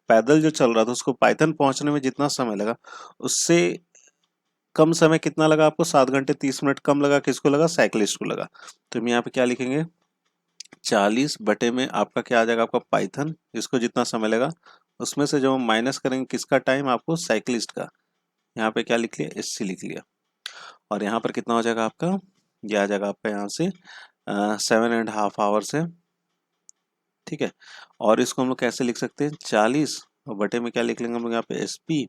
पैदल जो चल रहा था उसको पाइथन पहुंचने में जितना समय लगा उससे कम समय कितना लगा आपको 7 घंटे 30 मिनट कम लगा, किसको लगा साइकिलिस्ट को लगा। तो हम यहाँ पे क्या लिखेंगे 40 बटे में आपका क्या आ जाएगा आपका पाइथन, इसको जितना समय लगा उसमें से जब हम माइनस करेंगे किसका टाइम आपको साइकिलिस्ट का, यहाँ पे क्या लिख लिया एससी लिख लिया। और यहाँ पर कितना हो जाएगा आपका, ये आ जाएगा आपका यहाँ से 7.5 आवर्स है, ठीक है। और इसको हम लोग कैसे लिख सकते हैं, 40 और बटे में क्या लिख लेंगे हम लोग यहाँ पे एस पी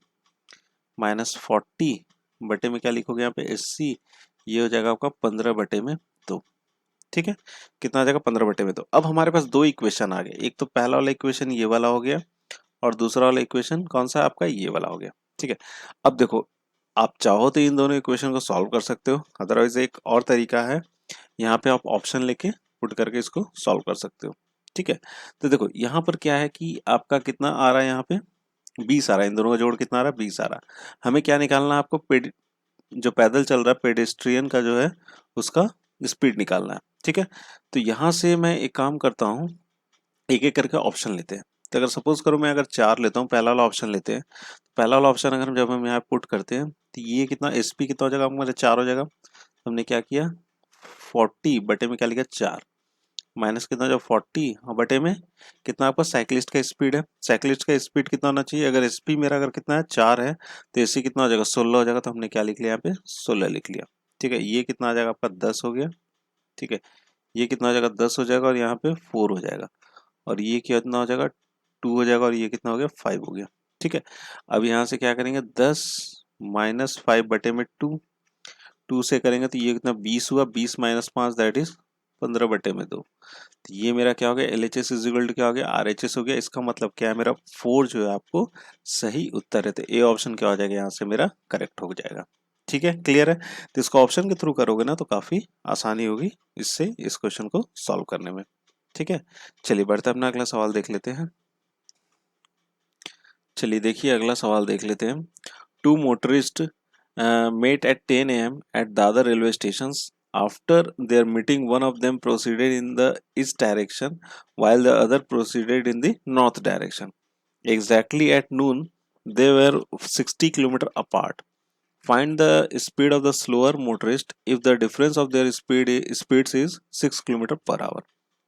माइनस 40 बटे में क्या लिखोगे यहाँ पे एस सी, ये हो जाएगा आपका 15 बटे में 2, ठीक है। कितना आ जाएगा 15 बटे में 2। अब हमारे पास दो इक्वेशन आ गए, एक तो पहला वाला इक्वेशन ये वाला हो गया और दूसरा वाला इक्वेशन कौन सा आपका, ये वाला हो गया, ठीक है। अब देखो आप चाहो तो इन दोनों इक्वेशन को सॉल्व कर सकते हो, अदरवाइज एक और तरीका है, यहाँ पे आप ऑप्शन लेके पुट करके इसको सॉल्व कर सकते हो, ठीक है। तो देखो यहाँ पर क्या है कि आपका कितना आ रहा है, यहाँ पे 20 आ रहा है, इन दोनों का जोड़ कितना आ रहा है, 20 आ रहा है। हमें क्या निकालना है, आपको जो पैदल चल रहा है पेडेस्ट्रियन का जो है उसका स्पीड निकालना है, ठीक है। तो यहाँ से मैं एक काम करता हूँ, एक एक करके ऑप्शन लेते हैं। तो अगर सपोज करो मैं अगर 4 लेता हूँ, पहला वाला ऑप्शन लेते हैं, तो पहला वाला ऑप्शन अगर जब हम यहाँ पुट करते हैं तो ये कितना एस पी कितना हो जाएगा हमारे, 4 हो जाएगा। तो हमने क्या किया, 40 बटे में क्या लिखा 4 माइनस कितना जो 40 और बटे में कितना आपका साइकिलिस्ट का स्पीड है, साइकिलिस्ट का स्पीड कितना होना चाहिए, अगर एस पी मेरा अगर कितना है 4 है तो एस सी कितना हो जाएगा 16 हो जाएगा। तो हमने क्या लिख लिया यहाँ पे 16 लिख लिया, ठीक है। ये कितना आ जाएगा आपका 10 हो गया, ठीक है। ये कितना हो जाएगा 10 हो जाएगा और यहाँ पे 4 हो जाएगा और ये कितना हो जाएगा 2 हो जाएगा और ये कितना हो गया 5 हो गया, ठीक है। अब यहाँ से क्या करेंगे 10 माइनस 5 बटे में 2, 2 से करेंगे तो ये कितना 20 हुआ, 20 माइनस 5 दैट इज 15 बटे में 2। तो ये मेरा क्या हो गया L H S is equal to क्या हो गया आर एच एस हो गया। इसका मतलब क्या है मेरा 4 जो है आपको सही उत्तर है, तो ए ऑप्शन क्या हो जाएगा यहाँ से मेरा करेक्ट हो जाएगा, ठीक है। क्लियर है, तो इसको ऑप्शन के थ्रू करोगे ना तो काफी आसानी होगी इससे इस क्वेश्चन को सॉल्व करने में, ठीक है। चलिए बढ़ते अपना अगला सवाल देख लेते हैं। चलिए देखिए अगला सवाल देख लेते हैं। Two motorist met at 10 AM at Dadar railway stations. After their meeting, one of them proceeded in the east direction while the other proceeded in the north direction. Exactly at noon, they were 60 km apart. Find the speed of the slower motorist if the difference of their speeds is 6 km per hour.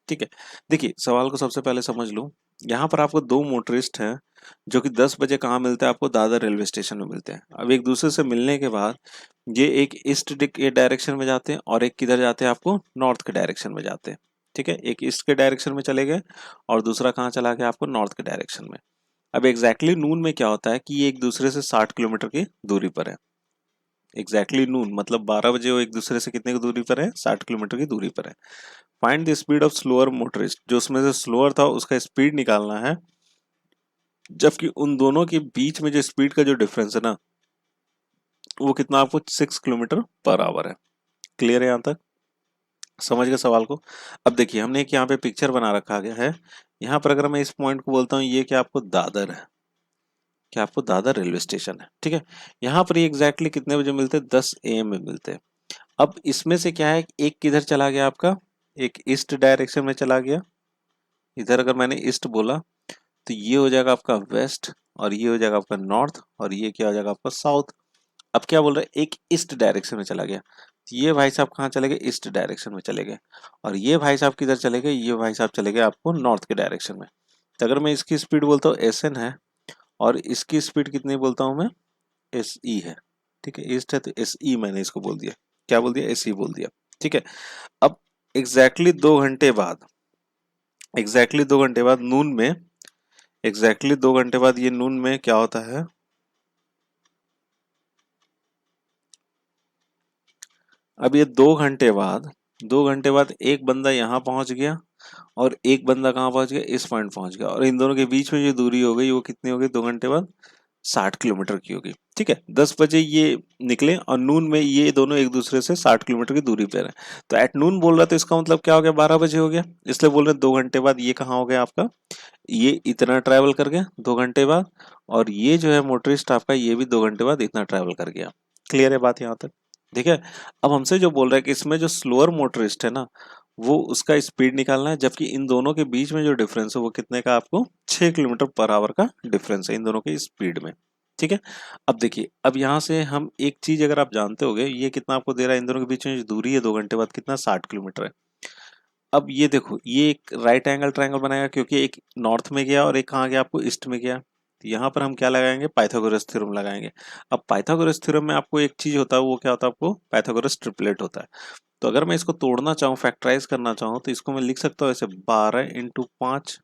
ठीक है, देखिए सवाल को सबसे पहले समझ लो। यहाँ पर आपको दो मोटरिस्ट हैं जो कि 10 बजे कहाँ मिलते हैं, आपको दादर रेलवे स्टेशन में मिलते हैं। अब एक दूसरे से मिलने के बाद ये एक ईस्ट के डायरेक्शन में जाते हैं और एक किधर जाते हैं, आपको नॉर्थ के डायरेक्शन में जाते हैं, ठीक है। एक ईस्ट के डायरेक्शन में चले गए और दूसरा कहाँ चला गया, आपको नॉर्थ के डायरेक्शन में। अब एग्जैक्टली नून में क्या होता है कि ये एक दूसरे से 60 किलोमीटर की दूरी पर है। एग्जैक्टली नून मतलब 12 बजे वो एक दूसरे से कितने की दूरी पर है, 60 किलोमीटर की दूरी पर है। Find the speed of slower motorist, जो उसमें से स्लोअर था उसका स्पीड निकालना है, जबकि उन दोनों के बीच में जो स्पीड का जो डिफरेंस है ना वो कितना, आपको 6 किलोमीटर पर आवर है। क्लियर है यहाँ तक, समझ गए सवाल को। अब देखिए हमने एक यहाँ पे पिक्चर बना रखा गया है, यहाँ पर अगर मैं इस पॉइंट को बोलता हूँ ये क्या आपको दादर है, क्या आपको दादर रेलवे स्टेशन है, ठीक है। यहाँ पर ये एग्जैक्टली कितने बजे मिलते हैं, 10 AM में मिलते हैं। अब इसमें से क्या है, एक किधर चला गया आपका, एक ईस्ट डायरेक्शन में चला गया। इधर अगर मैंने ईस्ट बोला तो ये हो जाएगा आपका वेस्ट और ये हो जाएगा आपका नॉर्थ और ये क्या हो जाएगा आपका साउथ। अब क्या बोल रहे हैं, एक ईस्ट डायरेक्शन में चला गया, तो ये भाई साहब कहाँ चले गए, ईस्ट डायरेक्शन में चले गए। और ये भाई साहब किधर चले गए, ये भाई साहब चले गए आपको नॉर्थ के डायरेक्शन में। तो अगर मैं इसकी स्पीड बोलता हूँ SN है और इसकी स्पीड कितनी बोलता हूँ मैं, SE है, ठीक है। ईस्ट है तो SE मैंने इसको बोल दिया, क्या बोल दिया, SE बोल दिया, ठीक है। अब एग्जैक्टली 2 घंटे बाद, एग्जैक्टली 2 घंटे बाद नून में, एग्जैक्टली 2 घंटे बाद ये नून में क्या होता है, अब ये 2 घंटे बाद, 2 घंटे बाद एक बंदा यहाँ पहुंच गया और एक बंदा कहाँ पहुंच गया, इस पॉइंट पहुंच गया और इन दोनों के बीच में जो दूरी हो गई वो कितनी हो गई, 2 घंटे बाद 60 किलोमीटर की होगी, ठीक है। 10 बजे ये निकले और नून में ये दोनों एक दूसरे से 60 किलोमीटर की दूरी पर है। तो एट नून बोल रहा है तो इसका मतलब क्या हो गया, 12 बजे हो गया, इसलिए बोल रहे हैं 2 घंटे बाद ये कहाँ हो गया आपका, ये इतना ट्रैवल कर गया 2 घंटे बाद और ये जो है मोटरिस्ट आपका ये भी 2 घंटे बाद इतना ट्रैवल कर गया। क्लियर है बात यहाँ तक, ठीक है। अब हमसे जो बोल रहा है कि इसमें जो स्लोअर मोटरिस्ट है ना वो उसका स्पीड निकालना है, जबकि इन दोनों के बीच में जो डिफरेंस है वो कितने का, आपको 6 किलोमीटर पर आवर का डिफरेंस है इन दोनों की स्पीड में, ठीक है। अब देखिए अब यहाँ से हम एक चीज अगर आप जानते होगे ये कितना आपको दे रहा है, इन दोनों के बीच में जो दूरी है 2 घंटे बाद कितना, 60 किलोमीटर है। अब ये देखो ये एक राइट एंगल ट्रायंगल बनाएगा क्योंकि एक नॉर्थ में गया और एक कहाँ गया, आपको ईस्ट में गया, तो यहाँ पर हम क्या लगाएंगे, पाइथागोरस थ्योरम लगाएंगे। अब पाइथागोरस थ्योरम में आपको एक चीज होता है, वो क्या होता है, आपको पाइथागोरस ट्रिपलेट होता है। तो अगर मैं इसको तोड़ना चाहूँ, फैक्टराइज करना चाहूँ, तो इसको मैं लिख सकता हूँ ऐसे 12 × 5,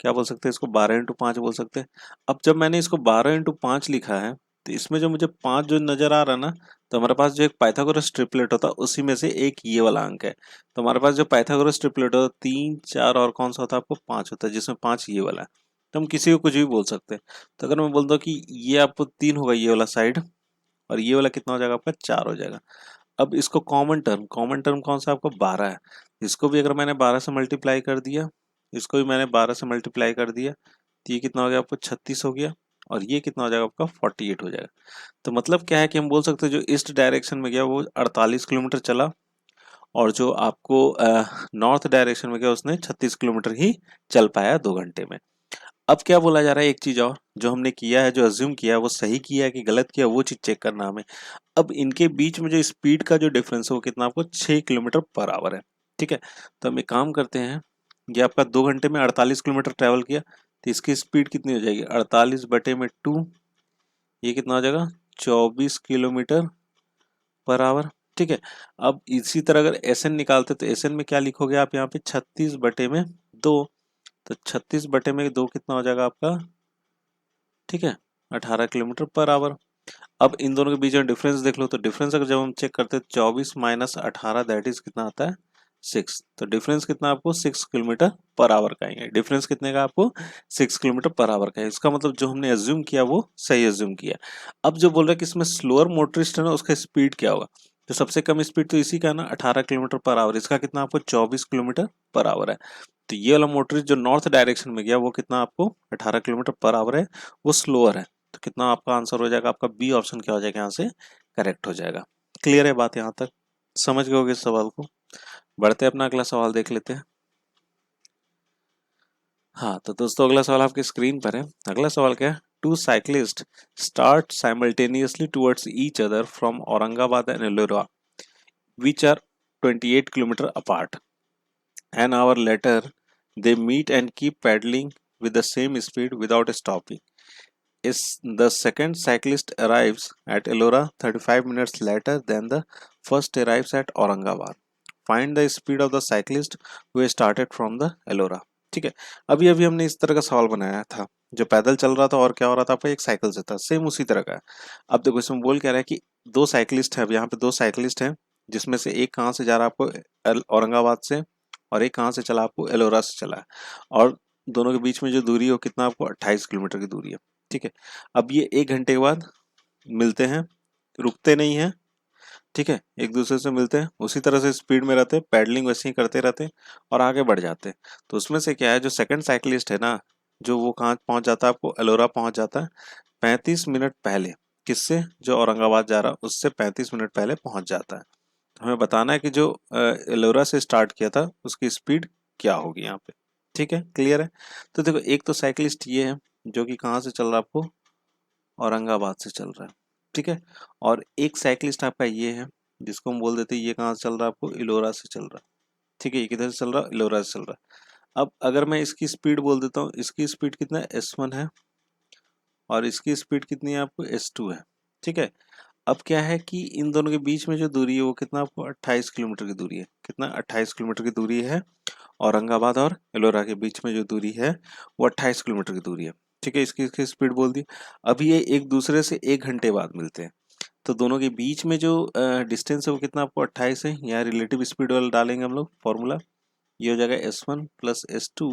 क्या बोल सकते हैं इसको, 12 × 5 बोल सकते हैं। अब जब मैंने इसको 12 × 5 लिखा है, तो इसमें जो मुझे 5 जो नजर आ रहा है ना, तो हमारे पास जो एक पाइथागोरस ट्रिपलेट होता है उसी में से एक ये वाला अंक है। तो हमारे पास जो पाइथागोरस ट्रिपलेट होता है 3, 4 और कौन सा होता है, आपको 5 होता है, जिसमें 5 ये वाला है। तो हम किसी को कुछ भी बोल सकते हैं। तो अगर मैं बोलता हूँ कि ये आपको 3 होगा ये वाला साइड, और ये वाला कितना हो जाएगा, आपका 4 हो जाएगा। अब इसको कॉमन टर्म कौन सा, आपको 12 है। इसको भी अगर मैंने 12 से मल्टीप्लाई कर दिया, इसको भी मैंने 12 से मल्टीप्लाई कर दिया, तो ये कितना हो गया, आपको 36 हो गया, और ये कितना हो जाएगा, आपका 48 हो जाएगा। तो मतलब क्या है कि हम बोल सकते हैं जो ईस्ट डायरेक्शन में गया वो 48 किलोमीटर चला, और जो आपको नॉर्थ डायरेक्शन में गया उसने 36 किलोमीटर ही चल पाया 2 घंटे में। अब क्या बोला जा रहा है, एक चीज और, जो हमने किया है, जो अज्यूम किया है, वो सही किया है कि गलत किया, वो चीज चेक करना हमें। अब इनके बीच में जो स्पीड का जो डिफरेंस है वो कितना, आपको 6 किलोमीटर पर आवर है। ठीक है, तो हम एक काम करते हैं, ये आपका 2 घंटे में 48 किलोमीटर ट्रेवल किया, तो इसकी स्पीड कितनी हो जाएगी, 48/2, ये कितना हो जाएगा, 24 किलोमीटर पर आवर। ठीक है, अब इसी तरह अगर एस एन निकालते तो एस एन में क्या लिखोगे आप यहाँ पे, 36/2, तो 36/2 कितना हो जाएगा आपका, ठीक है, 18 किलोमीटर पर आवर। अब इन दोनों के बीच में डिफरेंस देख लो, तो डिफरेंस अगर जब हम चेक करते हैं 24 - 18 दैट इज कितना आता है, 6। तो डिफरेंस कितना आपको 6 किलोमीटर पर आवर का ही है। डिफरेंस कितने का, आपको 6 किलोमीटर पर आवर का है। इसका मतलब जो हमने एज्यूम किया वो सही एज्यूम किया। अब जो बोल रहा है कि इसमें स्लोअर मोटरिस्ट है ना, उसका स्पीड क्या होगा, तो सबसे कम स्पीड तो इसी का है ना, 18 किलोमीटर पर आवर, इसका कितना आपको 24 किलोमीटर पर आवर है। तो ये वाला मोटरिस्ट जो नॉर्थ डायरेक्शन में गया वो कितना आपको 18 किलोमीटर पर आवर है, वो स्लोअर है। तो कितना आपका आंसर हो जाएगा, आपका बी ऑप्शन क्या हो जाएगा, यहाँ से करेक्ट हो जाएगा। क्लियर है बात, यहाँ तक समझ गए होगे इस सवाल को। बढ़ते अपना अगला सवाल देख लेते हैं। हाँ तो दोस्तों अगला सवाल आपकी स्क्रीन पर है। अगला सवाल क्या है, two cyclist start simultaneously towards each other from Aurangabad and Ellora which are 28 kilometre apart. An hour later they meet and keep paddling with the same speed without stopping. Is the second cyclist arrives at Ellora 35 minutes later than the first arrives at Aurangabad. Find the speed of the cyclist who started from the Ellora. ठीक है, अभी अभी हमने इस तरह का सवाल बनाया था, जो पैदल चल रहा था और क्या हो रहा था, आपका एक साइकिल से था, सेम उसी तरह का है। अब देखो इसमें बोल क्या रहा है कि दो साइकिलिस्ट है, अब यहाँ पे दो साइकिलिस्ट हैं, जिसमें से एक कहाँ से जा रहा है, आपको औरंगाबाद से, और एक कहाँ से चला, आपको एलोरा से चला है। और दोनों के बीच में जो दूरी है वो कितना, आपको 28 किलोमीटर की दूरी है। ठीक है, अब ये 1 घंटे के बाद मिलते हैं, रुकते नहीं हैं, ठीक है, एक दूसरे से मिलते हैं, उसी तरह से स्पीड में रहते हैं, पैडलिंग वैसे ही करते रहते हैं और आगे बढ़ जाते हैं। तो उसमें से क्या है, जो सेकंड साइकिलिस्ट है ना, जो वो कहाँ पहुंच जाता है, आपको एलोरा पहुंच जाता है 35 मिनट पहले। किससे, जो औरंगाबाद जा रहा है उससे 35 मिनट पहले पहुंच जाता है। तो हमें बताना है कि जो एलोरा से स्टार्ट किया था उसकी स्पीड क्या होगी यहाँ पे। ठीक है, क्लियर है। तो देखो एक तो साइकिलिस्ट ये है जो कि कहाँ से चल रहा है, आपको औरंगाबाद से चल रहा है। ठीक है, और एक साइकिलिस्ट आपका ये है जिसको हम बोल देते हैं ये कहाँ से चल रहा है, आपको इलोरा से चल रहा है। ठीक है, ये किधर से चल रहा है, इलोरा से चल रहा है। अब अगर मैं इसकी स्पीड बोल देता हूँ, इसकी स्पीड कितना है, S1 है, और इसकी स्पीड कितनी है, आपको S2 है। ठीक है, अब क्या है कि इन दोनों के बीच में जो दूरी है वो कितना, आपको 28 किलोमीटर की दूरी है। कितना, 28 किलोमीटर की दूरी है। औरंगाबाद और एलोरा के बीच में जो दूरी है वो 28 किलोमीटर की दूरी है। ठीक है, इसकी स्पीड बोल दी। अभी ये एक दूसरे से 1 घंटे बाद मिलते हैं, तो दोनों के बीच में जो डिस्टेंस है वो कितना, आपको 28 है। यहाँ रिलेटिव स्पीड वाला डालेंगे हम लोग फॉर्मूला, ये हो जाएगा S1 + S2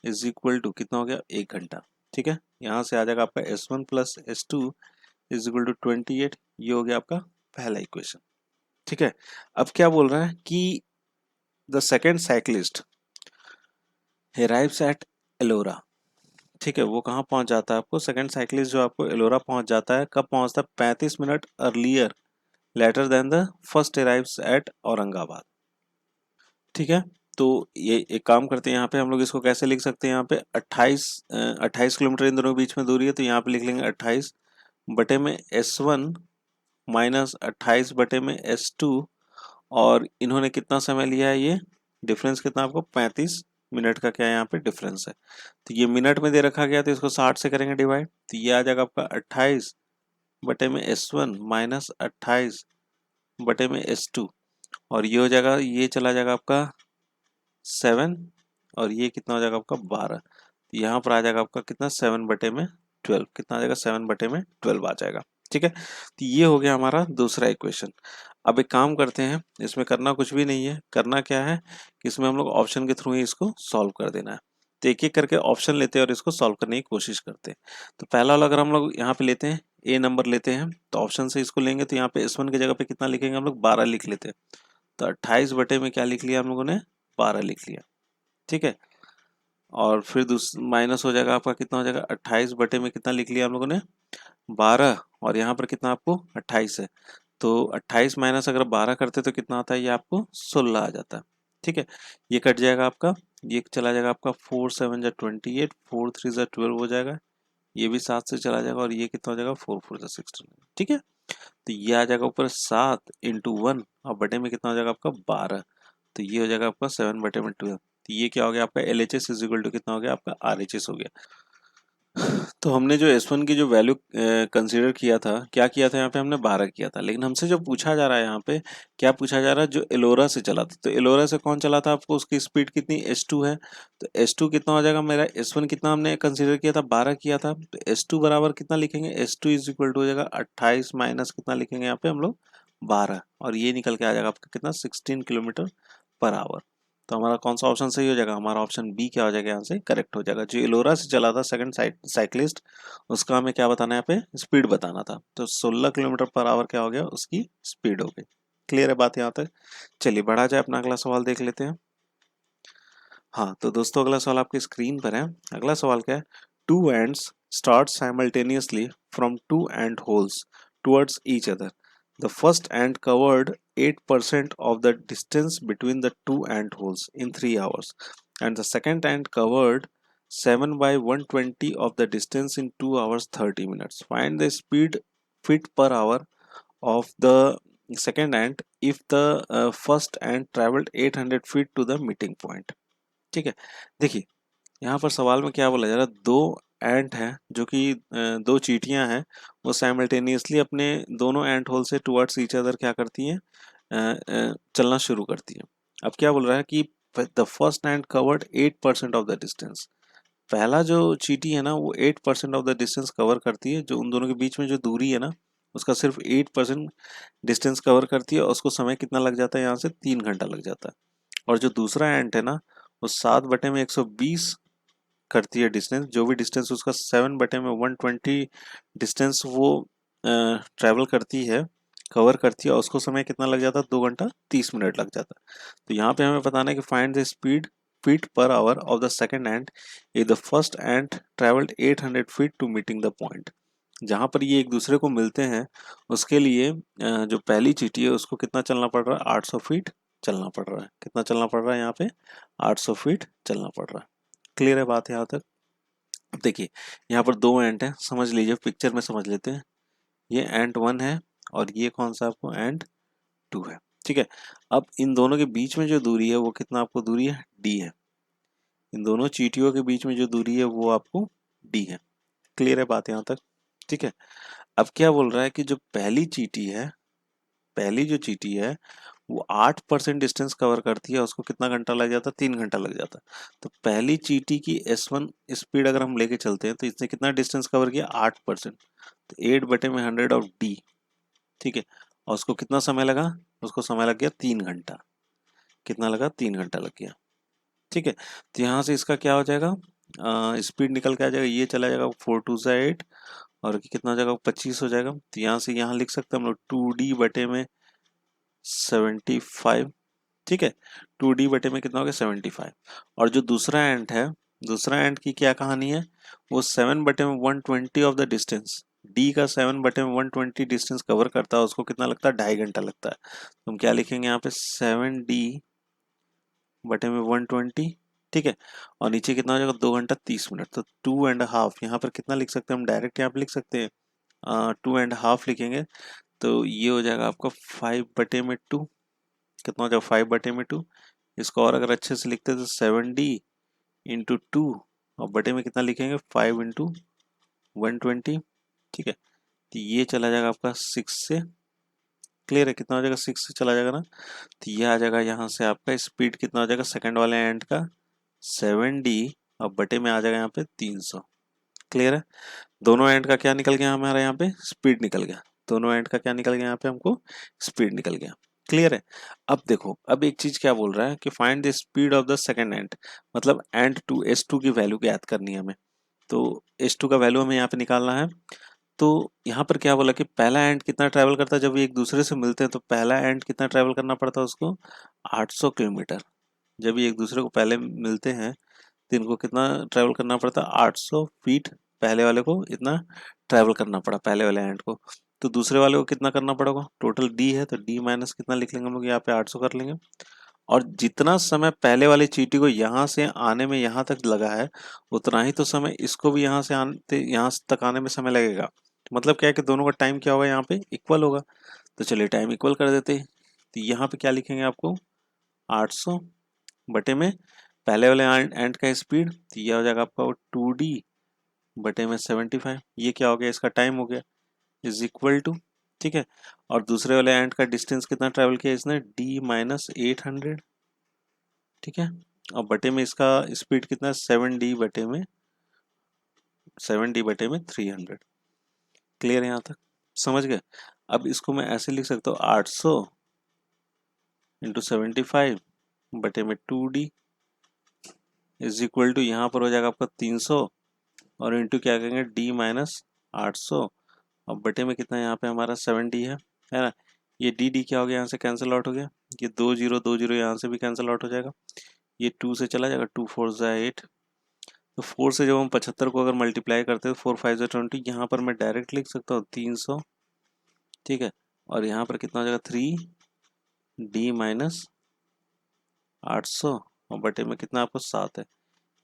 is equal to कितना हो गया, 1 घंटा। ठीक है, यहाँ से आ जाएगा आपका S1 + S2 is equal to 28, ये हो गया आपका पहला इक्वेशन। ठीक है, अब क्या बोल रहा है कि the second cyclist arrives eight Ellora. ठीक है, वो कहाँ पहुंच जाता है, आपको सेकंड साइकिलिस्ट जो आपको एलोरा पहुंच जाता है, कब पहुंचता है, 35 minute earlier later than the first arrives at Aurangabad. ठीक है, तो ये एक काम करते हैं, यहाँ पे हम लोग इसको कैसे लिख सकते हैं, यहाँ पे 28 किलोमीटर इन दोनों के बीच में दूरी है, तो यहाँ पे लिख लेंगे 28/S1 माइनस 28/S2, और इन्होंने कितना समय लिया है, ये डिफरेंस कितना आपको 35 मिनट का क्या है यहाँ पे डिफरेंस है। तो ये मिनट में दे रखा गया तो इसको 60 से करेंगे डिवाइड, तो ये आ जाएगा आपका 28 बटे में S1 माइनस 28 बटे में S2, और ये हो जाएगा, ये चला जाएगा आपका 7, और ये कितना हो जाएगा आपका 12। यहाँ पर आ जाएगा आपका कितना 7 बटे में 12, कितना आ जाएगा 7 बटे में 12 आ जाएगा। ठीक है, तो ये हो गया हमारा दूसरा इक्वेशन। अब एक काम करते हैं, इसमें करना कुछ भी नहीं है, करना क्या है कि इसमें हम लोग ऑप्शन के थ्रू ही इसको सॉल्व कर देना है। तो एक एक करके ऑप्शन लेते हैं और इसको सॉल्व करने की कोशिश करते हैं। तो पहला वाला अगर हम लोग यहाँ पे लेते हैं, ए नंबर लेते हैं, तो ऑप्शन से इसको लेंगे तो यहाँ पे S1 की जगह पे कितना लिखेंगे हम लोग 12 लिख लेते हैं। तो 28 बटे में क्या लिख लिया हम लोगों ने 12 लिख लिया। ठीक है, और फिर माइनस हो जाएगा आपका, कितना हो जाएगा 28 बटे में कितना लिख लिया हम लोगों ने 12, और यहाँ पर कितना आपको 28 है, तो 28 माइनस अगर 12 करते तो कितना आता है, ये आपको 16 आ जाता है। ठीक है, ये कट जाएगा आपका, ये चला जाएगा आपका 4 7 जा 28, 4 3 जा 12 हो जाएगा, ये भी 7 से चला जाएगा, और ये कितना हो जाएगा 4 4 जा 16। ठीक है, तो ये आ जाएगा ऊपर 7 इंटू 1, और बटे में कितना हो जाएगा आपका 12, तो ये हो जाएगा आपका 7 बटे में 12। तो ये क्या हो गया आपका LHS इज इक्वल टू कितना हो गया आपका RHS हो गया। तो हमने जो S1 की जो वैल्यू कंसीडर किया था, क्या किया था यहाँ पे हमने 12 किया था, लेकिन हमसे जो पूछा जा रहा है यहाँ पे, क्या पूछा जा रहा है, जो एलोरा से चला था, तो एलोरा से कौन चला था आपको, उसकी स्पीड कितनी S2 है, तो S2 कितना हो जाएगा, मेरा S1 कितना हमने कंसीडर किया था 12 किया था, तो S2 बराबर कितना लिखेंगे, S2 इज इक्वल टू हो जाएगा 28 माइनस कितना लिखेंगे यहाँ पे हम लोग 12, और ये निकल के आ जाएगा आपका कितना 16 किलोमीटर पर आवर। तो हमारा कौन सा ऑप्शन सही हो जाएगा, हमारा ऑप्शन बी क्या हो जाएगा यहाँ से करेक्ट हो जाएगा। जो एलोरा से चला था सेकंड साइक्लिस्ट, उसका हमें क्या बताना है यहाँ पे, स्पीड बताना था, तो 16 किलोमीटर पर आवर क्या हो गया उसकी स्पीड हो गई। क्लियर है बात यहाँ तक? चलिए बढ़ा जाए, अपना अगला सवाल देख लेते हैं। हाँ तो दोस्तों अगला सवाल आपकी स्क्रीन पर है। अगला सवाल क्या है, two ants start simultaneously from two ant holes towards each other. The first ant covered 8% of the distance between the two ant holes in 3 hours, and the second ant covered 7 by 120 of the distance in 2 hours 30 minutes. Find the speed feet per hour of the second ant if the first ant traveled 800 feet to the meeting point. ठीक है, देखिए यहाँ पर सवाल में क्या बोला जा रहा है, दो एंट हैं जो कि दो चींटियां हैं, वो साइमल्टेनियसली अपने दोनों एंट होल से टुवर्ड्स ईच अदर क्या करती हैं, चलना शुरू करती हैं। अब क्या बोल रहा है कि the first ant covered 8% of the distance. पहला जो चींटी है ना वो 8% ऑफ द डिस्टेंस कवर करती है, जो उन दोनों के बीच में जो दूरी है ना उसका सिर्फ 8% डिस्टेंस कवर करती है, और उसको समय कितना लग जाता है, यहाँ से 3 घंटा लग जाता है। और जो दूसरा एंट है ना वो 7/120 करती है डिस्टेंस, जो भी डिस्टेंस उसका 7/120 डिस्टेंस वो ट्रेवल करती है, कवर करती है, और उसको समय कितना लग जाता है, 2 घंटा 30 मिनट लग जाता है। तो यहाँ पे हमें बताना है कि find the speed feet per hour of the second ant if the first ant travelled 800 feet to meeting the point. जहाँ पर ये एक दूसरे को मिलते हैं उसके लिए जो पहली चींटी है उसको कितना चलना पड़ रहा है, 800 फीट चलना पड़ रहा है। कितना चलना पड़ रहा है यहाँ पे, 800 फीट चलना पड़ रहा है। क्लियर है बात यहाँ तक? अब देखिए यहाँ पर दो एंट हैं, समझ लीजिए, पिक्चर में समझ लेते हैं। ये एंट 1 है और ये कौन सा आपको एंट 2 है। ठीक है, अब इन दोनों के बीच में जो दूरी है वो कितना आपको दूरी है, D है। इन दोनों चींटियों के बीच में जो दूरी है वो आपको D है। क्लियर है बात यहाँ तक? ठीक है, अब क्या बोल रहा है कि जो पहली चींटी है, पहली जो चींटी है वो 8% डिस्टेंस कवर करती है, उसको कितना घंटा लग जाता है, 3 घंटा लग जाता है। तो पहली चींटी की S1 स्पीड अगर हम लेके चलते हैं तो इसने कितना डिस्टेंस कवर किया, 8%, तो 8/100 ऑफ D। ठीक है, और उसको कितना समय लगा, उसको समय लग गया 3 घंटा। कितना लगा, 3 घंटा लग गया। ठीक है, तो यहाँ से इसका क्या हो जाएगा, स्पीड निकल के आ जाएगा, ये चला जाएगा 4 2 से 8, और कितना हो जाएगा 25 हो जाएगा। तो यहाँ से यहाँ लिख सकते हैं हम लोग 2D बटे में 75। ठीक है, 2D बटे में कितना हो गया 75। और जो दूसरा एंट है, दूसरा एंट की क्या कहानी है, वो 7/120 ऑफ द डिस्टेंस, डी का 7/120 डिस्टेंस कवर करता है, उसको कितना लगता है, 2.5 घंटा लगता है। तो हम क्या लिखेंगे यहाँ पे 7D/120। ठीक है, और नीचे कितना हो जाएगा 2 घंटा 30 मिनट, तो 2.5 यहाँ पर कितना लिख सकते हैं हम, डायरेक्ट यहाँ पे लिख सकते हैं 2.5 लिखेंगे, तो ये हो जाएगा आपका 5/2। कितना हो जाएगा 5/2। इसको और अगर अच्छे से लिखते तो 7D इंटू 2 और बटे में कितना लिखेंगे 5 इंटू 120। ठीक है, तो ये चला जाएगा आपका 6 से, क्लियर है, कितना हो जाएगा 6 से चला जाएगा ना, तो ये आ जाएगा यहाँ से आपका स्पीड कितना हो जाएगा सेकंड वाले एंड का 7D और बटे में आ जाएगा यहाँ पे 300। क्लियर है, दोनों एंड का क्या निकल गया हमारा यहाँ पे स्पीड निकल गया, दोनों एंड का क्या निकल गया यहाँ पे हमको स्पीड निकल गया। क्लियर है, अब देखो अब एक चीज क्या बोल रहा है कि find the speed of the second and, मतलब एंड टू S2 की वैल्यू ज्ञात करनी है हमें, तो S2 का वैल्यू हमें यहाँ पे निकालना है। तो यहाँ पर क्या बोला कि पहला एंड कितना ट्रैवल करता है, जब ये एक दूसरे से मिलते हैं तो पहला एंड कितना ट्रैवल करना पड़ता है उसको 800 किलोमीटर। जब ये एक दूसरे को पहले मिलते हैं तो इनको कितना ट्रैवल करना पड़ता है 800 फीट, पहले वाले को इतना ट्रैवल करना पड़ा पहले वाले एंड को, तो दूसरे वाले को कितना करना पड़ेगा, टोटल D है तो D माइनस कितना लिख लेंगे हम लोग यहाँ पे 800 कर लेंगे, और जितना समय पहले वाली चींटी को यहाँ से आने में यहाँ तक लगा है उतना ही तो समय इसको भी यहाँ से आने यहाँ तक आने में समय लगेगा, मतलब क्या है कि दोनों का टाइम क्या होगा यहाँ पे इक्वल होगा, तो चलिए टाइम इक्वल कर देते हैं। तो यहाँ पे क्या लिखेंगे आपको 800 बटे में पहले वाले एंड का स्पीड, तो यह हो जाएगा आपका 2D बटे में 75, ये क्या हो गया इसका टाइम हो गया इज इक्वल टू, ठीक है, और दूसरे वाले एंड का डिस्टेंस कितना ट्रेवल किया इसने D माइनस 800, ठीक है, और बटे में इसका स्पीड कितना 7D बटे में 300। क्लियर है यहाँ तक, समझ गए। अब इसको मैं ऐसे लिख सकता हूँ 800 इंटू 75 बटे में 2D इज इक्वल टू, यहाँ पर हो जाएगा आपका 300 और इंटू क्या करेंगे D माइनस 800 और बटे में कितना यहाँ पे हमारा 7D है ना, ये D क्या हो गया यहाँ से कैंसिल आउट हो गया, ये 2 0 यहाँ से भी कैंसिल आउट हो जाएगा, ये 2 से चला जाएगा 2 4 जा 8, तो 4 से जब हम 75 को अगर मल्टीप्लाई करते हैं तो 4 5 जा 20, यहाँ पर मैं डायरेक्ट लिख सकता हूँ 300, ठीक है, और यहाँ पर कितना हो जाएगा 3D माइनस 800 और बटे में कितना आपको 7 है,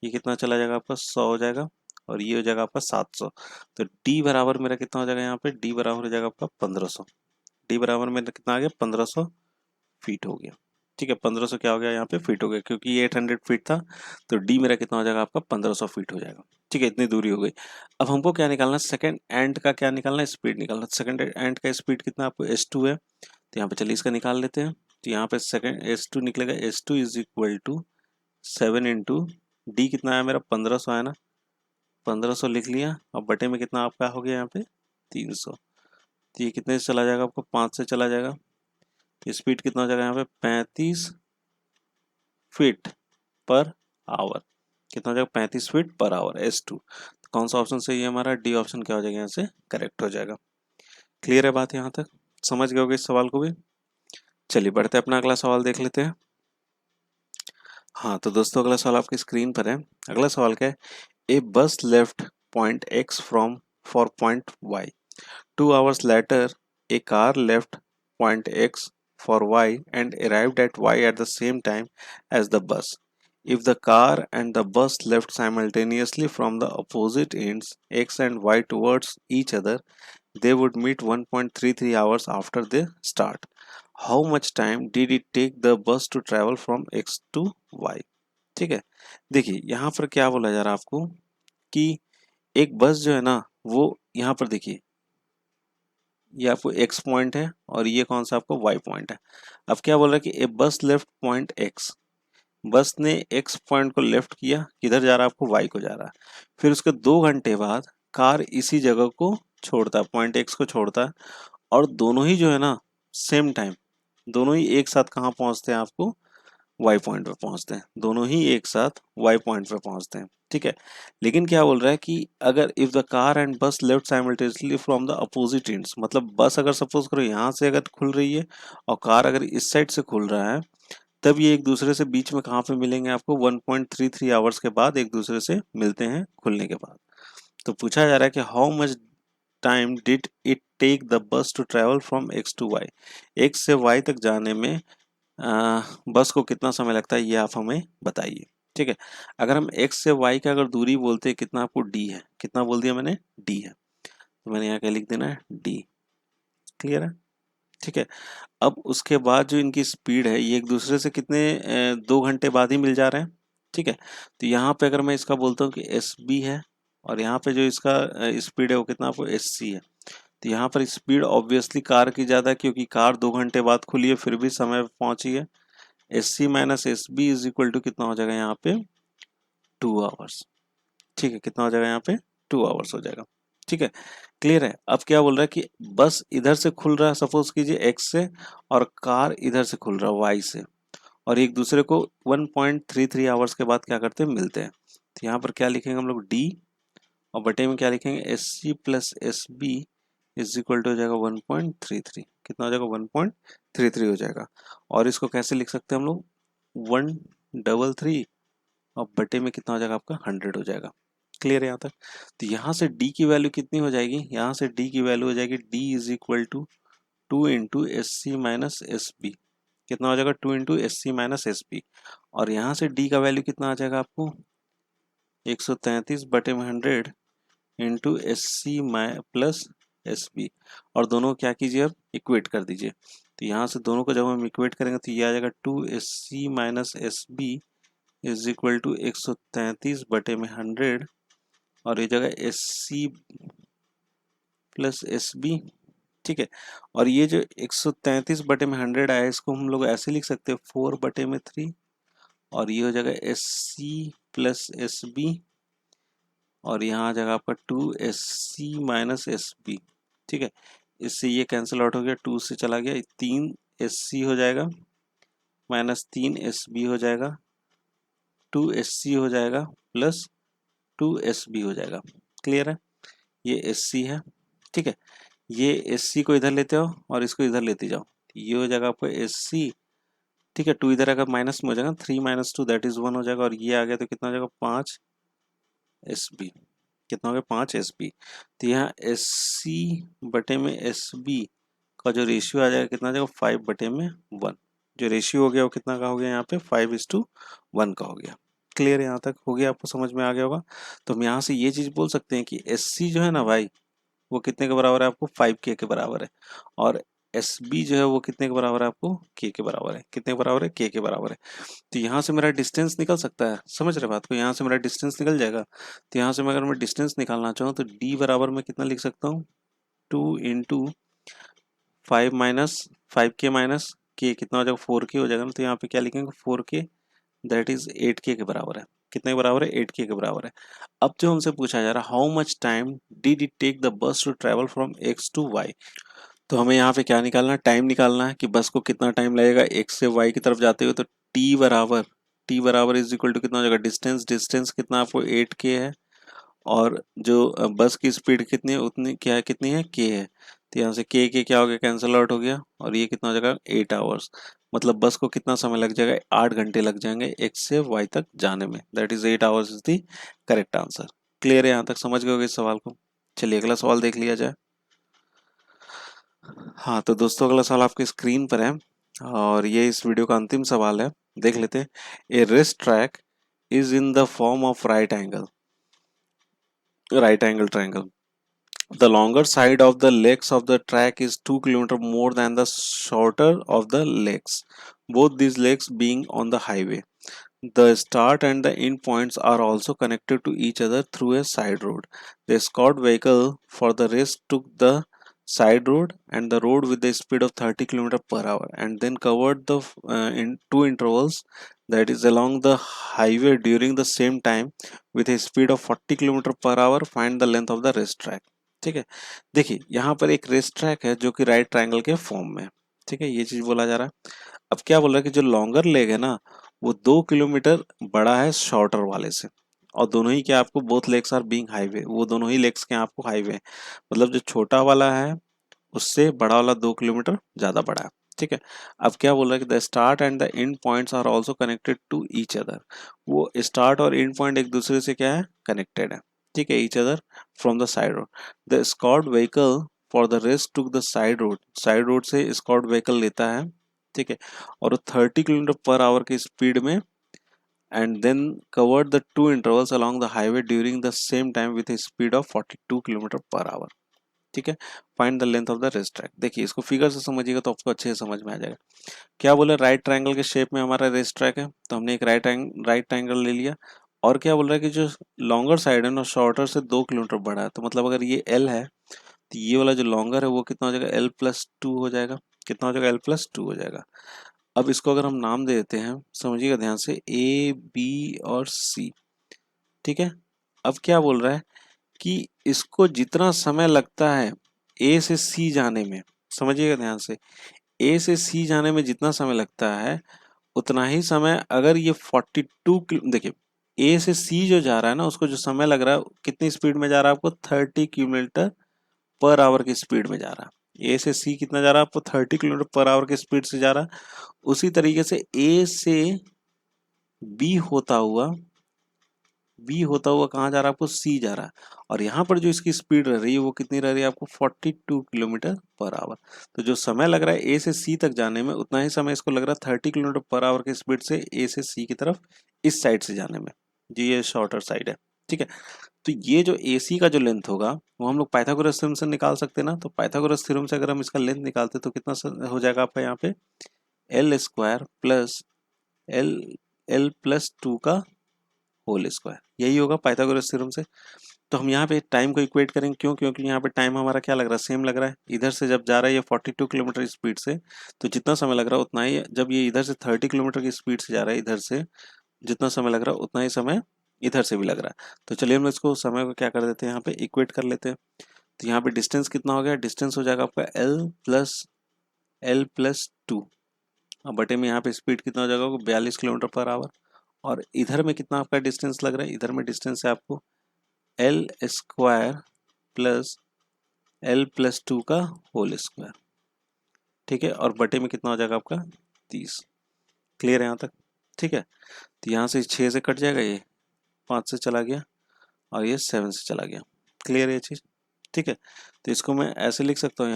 ये कितना चला जाएगा आपका 100 हो जाएगा और ये हो जाएगा आपका 700, तो D बराबर मेरा कितना हो जाएगा यहाँ पे D बराबर हो जाएगा आपका 1500, D बराबर मेरा कितना आ गया 1500 फीट हो गया, ठीक है, 1500 क्या हो गया यहाँ पे फीट हो गया, क्योंकि ये 800 फीट था तो D मेरा कितना हो जाएगा आपका 1500 फीट हो जाएगा, ठीक है, इतनी दूरी हो गई। अब हमको क्या निकालना है सेकंड एंड का, क्या निकालना है स्पीड निकालना, सेकंड एंड का स्पीड कितना आपको S2 है, तो यहाँ पे चलिए इसका निकाल लेते हैं, तो यहाँ पे सेकंड S2 निकलेगा, S2 is equal to 7 into D कितना है मेरा 1500 है ना, 1500 लिख लिया और बटे में कितना आपका हो गया यहाँ पे 300, तो ये कितने से चला जाएगा आपको 5 से चला जाएगा, तो स्पीड कितना हो जाएगा यहाँ पे 35 फीट पर आवर, कितना हो जाएगा 35 फीट पर आवर S2, तो कौन सा ऑप्शन सही है हमारा D ऑप्शन क्या हो जाएगा यहाँ से करेक्ट हो जाएगा। क्लियर है बात यहाँ तक, समझ गए होगे इस सवाल को भी। चलिए बढ़ते अपना अगला सवाल देख लेते हैं। हाँ तो दोस्तों अगला सवाल आपकी स्क्रीन पर है। अगला सवाल क्या है, ए बस left point X from for point Y, 2 hours later a car left point X for Y and arrived at Y at the same time as the bus. If the car and the bus left simultaneously from the opposite ends X and Y towards each other, they would meet 1.33 hours after they start. How much time did it take the bus to travel from X to Y? ठीक है, देखिए यहाँ पर क्या बोला जा रहा है आपको कि एक बस जो है ना वो यहाँ पर देखिए ये आपको X पॉइंट है और ये कौन सा आपको Y पॉइंट है। अब क्या बोल रहा है कि ए बस लेफ्ट पॉइंट X, बस ने X पॉइंट को लेफ्ट किया, किधर जा रहा है आपको Y को जा रहा है, फिर उसके 2 घंटे बाद कार इसी जगह को छोड़ता है, पॉइंट X को छोड़ता है, और दोनों ही जो है ना सेम टाइम, दोनों ही एक साथ कहाँ पहुंचते हैं आपको वाई पॉइंट पे पहुंचते हैं, दोनों ही एक साथ वाई पॉइंट पे पहुंचते हैं, ठीक है। लेकिन क्या बोल रहा है कि अगर इफ द कार एंड बस left simultaneously from the opposite ends, मतलब बस अगर सपोज करो यहाँ से अगर खुल रही है और कार अगर इस साइड से खुल रहा है, तब ये एक दूसरे से बीच में कहाँ पे मिलेंगे आपको 1.33 आवर्स के बाद एक दूसरे से मिलते हैं खुलने के बाद। तो पूछा जा रहा है कि how much time did it take the bus to travel from X to Y, X से वाई तक जाने में बस को कितना समय लगता है ये आप हमें बताइए, ठीक है। अगर हम x से y का अगर दूरी बोलते हैं कितना आपको d है, कितना बोल दिया मैंने d है, तो मैंने यहाँ क्या लिख देना है d। क्लियर है, ठीक है। अब उसके बाद जो इनकी स्पीड है ये एक दूसरे से कितने 2 घंटे बाद ही मिल जा रहे हैं, ठीक है। तो यहाँ पे अगर मैं इसका बोलता हूँ कि एस बी है और यहाँ पे जो इसका स्पीड है वो कितना आपको एस सी है, तो यहाँ पर स्पीड ऑब्वियसली कार की ज़्यादा है क्योंकि कार 2 घंटे बाद खुली है फिर भी समय पे पहुंची है। S C minus S B is equal to कितना हो जाएगा यहाँ पे 2 आवर्स। ठीक है, कितना हो जाएगा यहाँ पे 2 आवर्स हो जाएगा। ठीक है, क्लियर है। अब क्या बोल रहा है कि बस इधर से खुल रहा है सपोज कीजिए एक्स से और कार इधर से खुल रहा है वाई से, और एक दूसरे को 1.33 आवर्स के बाद क्या करते हैं मिलते हैं। तो यहाँ पर क्या लिखेंगे हम लोग डी और बटे में क्या लिखेंगे S C plus S B is equal to हो जाएगा 1.33। कितना हो जाएगा 1.33 हो जाएगा। और इसको कैसे लिख सकते हैं हम लोग 133 और बटे में कितना हो जाएगा आपका 100 हो जाएगा। क्लियर है यहाँ तक। तो यहाँ से डी की वैल्यू कितनी हो जाएगी, यहाँ से डी की वैल्यू हो जाएगी D is equal to 2 into S C minus S B. कितना हो जाएगा 2 into S C minus S B. और यहाँ से डी का वैल्यू कितना आ जाएगा आपको 133 बटे में 100 into S C plus S B. और दोनों को क्या कीजिए अब इक्वेट कर दीजिए। तो यहाँ से दोनों को जब हम इक्वेट करेंगे तो ये आ जाएगा 2 S C minus S B is equal to 133 बटे में 100 और ये जगह S C plus S B. ठीक है, और ये जो 133 बटे में 100 आया इसको हम लोग ऐसे लिख सकते हैं 4/3 और ये हो जाएगा S C plus S B और यहाँ आ जाएगा आपका 2 S C minus S B. ठीक है, इससे ये कैंसिल आउट हो गया, 2 से चला गया, 3 एस सी हो जाएगा माइनस 3 एस बी हो जाएगा, 2 एस सी हो जाएगा प्लस 2 एस बी हो जाएगा। क्लियर है, ये एस सी है। ठीक है, ये एस सी को इधर लेते हो और इसको इधर लेते जाओ, ये हो जाएगा आपको एस सी। ठीक है, 2 इधर अगर माइनस में हो जाएगा 3 माइनस 2 दैट इज 1 हो जाएगा और ये आ गया तो कितना हो जाएगा 5 एस बी। कितना हो गया 5 एस बी। तो यहाँ एस सी बटे में एस बी का जो रेशियो आ जाएगा कितना आ जाएगा 5/1। जो रेशियो हो गया वो कितना का हो गया यहाँ पे 5:1 का हो गया। क्लियर है, यहाँ तक हो गया, आपको समझ में आ गया होगा। तो हम यहाँ से ये चीज बोल सकते हैं कि एस सी जो है ना भाई वो कितने के बराबर है आपको 5K के बराबर है, और एस बी जो है वो कितने के बराबर है आपको K के बराबर है। कितने के बराबर है K के बराबर है। तो यहाँ से मेरा डिस्टेंस निकल सकता है, समझ रहे बात को, यहाँ से मेरा डिस्टेंस निकल जाएगा। तो यहाँ से मैं अगर मैं डिस्टेंस निकालना चाहूँ तो D बराबर में कितना लिख सकता हूँ 2 इंटू 5 माइनस 5K कितना हो जाएगा 4K हो जाएगा ना। तो यहाँ पे क्या लिखेंगे 4K दैट इज 8K के बराबर है। कितने के बराबर है 8K के बराबर है। अब जो हमसे पूछा जा रहा है how much time did it take the bus to travel from X to Y. तो हमें यहाँ पे क्या निकालना है, टाइम निकालना है कि बस को कितना टाइम लगेगा एक्स से वाई की तरफ जाते हुए। तो टी बराबर इज इक्वल टू कितना हो जाएगा डिस्टेंस, डिस्टेंस कितना आपको 8K है और जो बस की स्पीड कितनी है उतनी क्या है कितनी है K है। तो यहाँ से के क्या हो गया कैंसिल आउट हो गया और ये कितना हो जाएगा 8 आवर्स। मतलब बस को कितना समय लग जाएगा 8 घंटे लग जाएंगे एक्स से वाई तक जाने में, that is 8 hours is the correct answer. Clear है, यहाँ तक समझ गए होगे इस सवाल को। चलिए अगला सवाल देख लिया जाए। हाँ तो दोस्तों अगला सवाल आपकी स्क्रीन पर है और ये इस वीडियो का अंतिम सवाल है, देख लेते हैं। A race track is in the form of right angle triangle. The longer side of the legs of the track is 2 kilometers more than the shorter of the legs, both these legs being on the highway. The start and the end points are also connected to each other through a side road. The escort vehicle for the race took the side road and the road with the speed of 30 km per hour and then covered the in two intervals, that is along the highway during the same time with a speed of 40 km per hour. Find the length of the race track. ठीक है, देखिए यहाँ पर एक रेस ट्रैक है जो कि राइट ट्रायंगल के फॉर्म में है। ठीक है, ये चीज बोला जा रहा है। अब क्या बोल रहा है कि जो लॉन्गर लेग है ना वो 2 किलोमीटर बड़ा है शॉर्टर वाले से, और दोनों ही क्या आपको both legs are being highway, वो दोनों ही लेग्स के आपको हाईवे हैं। मतलब जो छोटा वाला है उससे बड़ा वाला 2 किलोमीटर ज्यादा बड़ा है। ठीक है, अब क्या बोल रहा है कि the start and the end points are also connected to each other. वो स्टार्ट और एंड पॉइंट एक दूसरे से क्या है कनेक्टेड है। ठीक है, each other from the side road. The escort vehicle for the rest took the side road से स्कॉट व्हीकल लेता है। ठीक है, और 30 किलोमीटर पर आवर की स्पीड में and then covered the two intervals along the highway during the same time with a speed of 42 km per hour. ठीक है। Find the length of the race track. देखिए इसको फिगर से समझिएगा तो आपको अच्छे से समझ में आ जाएगा। क्या बोले, राइट ट्रायंगल के शेप में हमारा रेस ट्रैक है, तो हमने एक राइट ट्रायंगल ले लिया। और क्या बोल रहा है कि जो लॉन्गर साइड है ना, शॉर्टर से 2 किलोमीटर बड़ा है, तो मतलब अगर ये एल है तो ये वाला जो लॉन्गर है वो कितना हो जाएगा, L+2 हो जाएगा। कितना हो जाएगा, L+2 हो जाएगा। अब इसको अगर हम नाम दे देते हैं, समझिएगा ध्यान से, A B और C। ठीक है। अब क्या बोल रहा है कि इसको जितना समय लगता है A से C जाने में, समझिएगा ध्यान से, A से C जाने में जितना समय लगता है उतना ही समय अगर ये 42 किलो, देखिए A से C जो जा रहा है ना, उसको जो समय लग रहा है कितनी स्पीड में जा रहा है आपको, 30 किलोमीटर पर आवर की स्पीड में जा रहा है। ए से सी कितना जा रहा है आपको, 30 किलोमीटर पर आवर की स्पीड से जा रहा है। उसी तरीके से ए से बी होता हुआ कहाँ जा रहा है आपको, सी जा रहा है। और यहाँ पर जो इसकी स्पीड रह रही है वो कितनी रह रही है आपको, 42 किलोमीटर पर आवर। तो जो समय लग रहा है ए से सी तक जाने में, उतना ही समय इसको लग रहा है 30 किलोमीटर पर आवर की स्पीड से ए से सी की तरफ इस साइड से जाने में। जी ये शॉर्टर साइड है। ठीक है। तो ये जो AC का जो लेंथ होगा वो हम लोग पाइथागोरस थ्योरम से निकाल सकते हैं ना। तो पाइथागोरस थ्योरम से अगर हम इसका लेंथ निकालते तो कितना हो जाएगा आपका यहाँ पे, L² प्लस L+2 का होल स्क्वायर, यही होगा पाइथागोरस थ्योरम से। तो हम यहाँ पे टाइम को इक्वेट करेंगे, क्यों, क्योंकि यहाँ पे टाइम हमारा क्या लग रहा है, सेम लग रहा है। इधर से जब जा रहा है ये 42 किलोमीटर स्पीड से, तो जितना समय लग रहा है उतना ही, जब ये इधर से 30 किलोमीटर की स्पीड से जा रहा है इधर से, जितना समय लग रहा है उतना ही समय इधर से भी लग रहा है। तो चलिए हम इसको समय को क्या कर देते हैं, यहाँ पे इक्वेट कर लेते हैं। तो यहाँ पे डिस्टेंस कितना हो गया, डिस्टेंस हो जाएगा आपका L+2। अब बटे में यहाँ पे स्पीड कितना हो जाएगा, 42 किलोमीटर पर आवर। और इधर में कितना आपका डिस्टेंस लग रहा है, इधर में डिस्टेंस है आपको L² प्लस L+2 का होल स्क्वायर। ठीक है। और बटे में कितना हो जाएगा आपका, 30। क्लियर है यहाँ तक। ठीक है। तो यहाँ से 6 से कट जाएगा, ये 5 से चला गया, और ये 7 से चला गया। क्लियर है ये चीज़। ठीक है। तो इसको मैं ऐसे लिख सकता हूँ,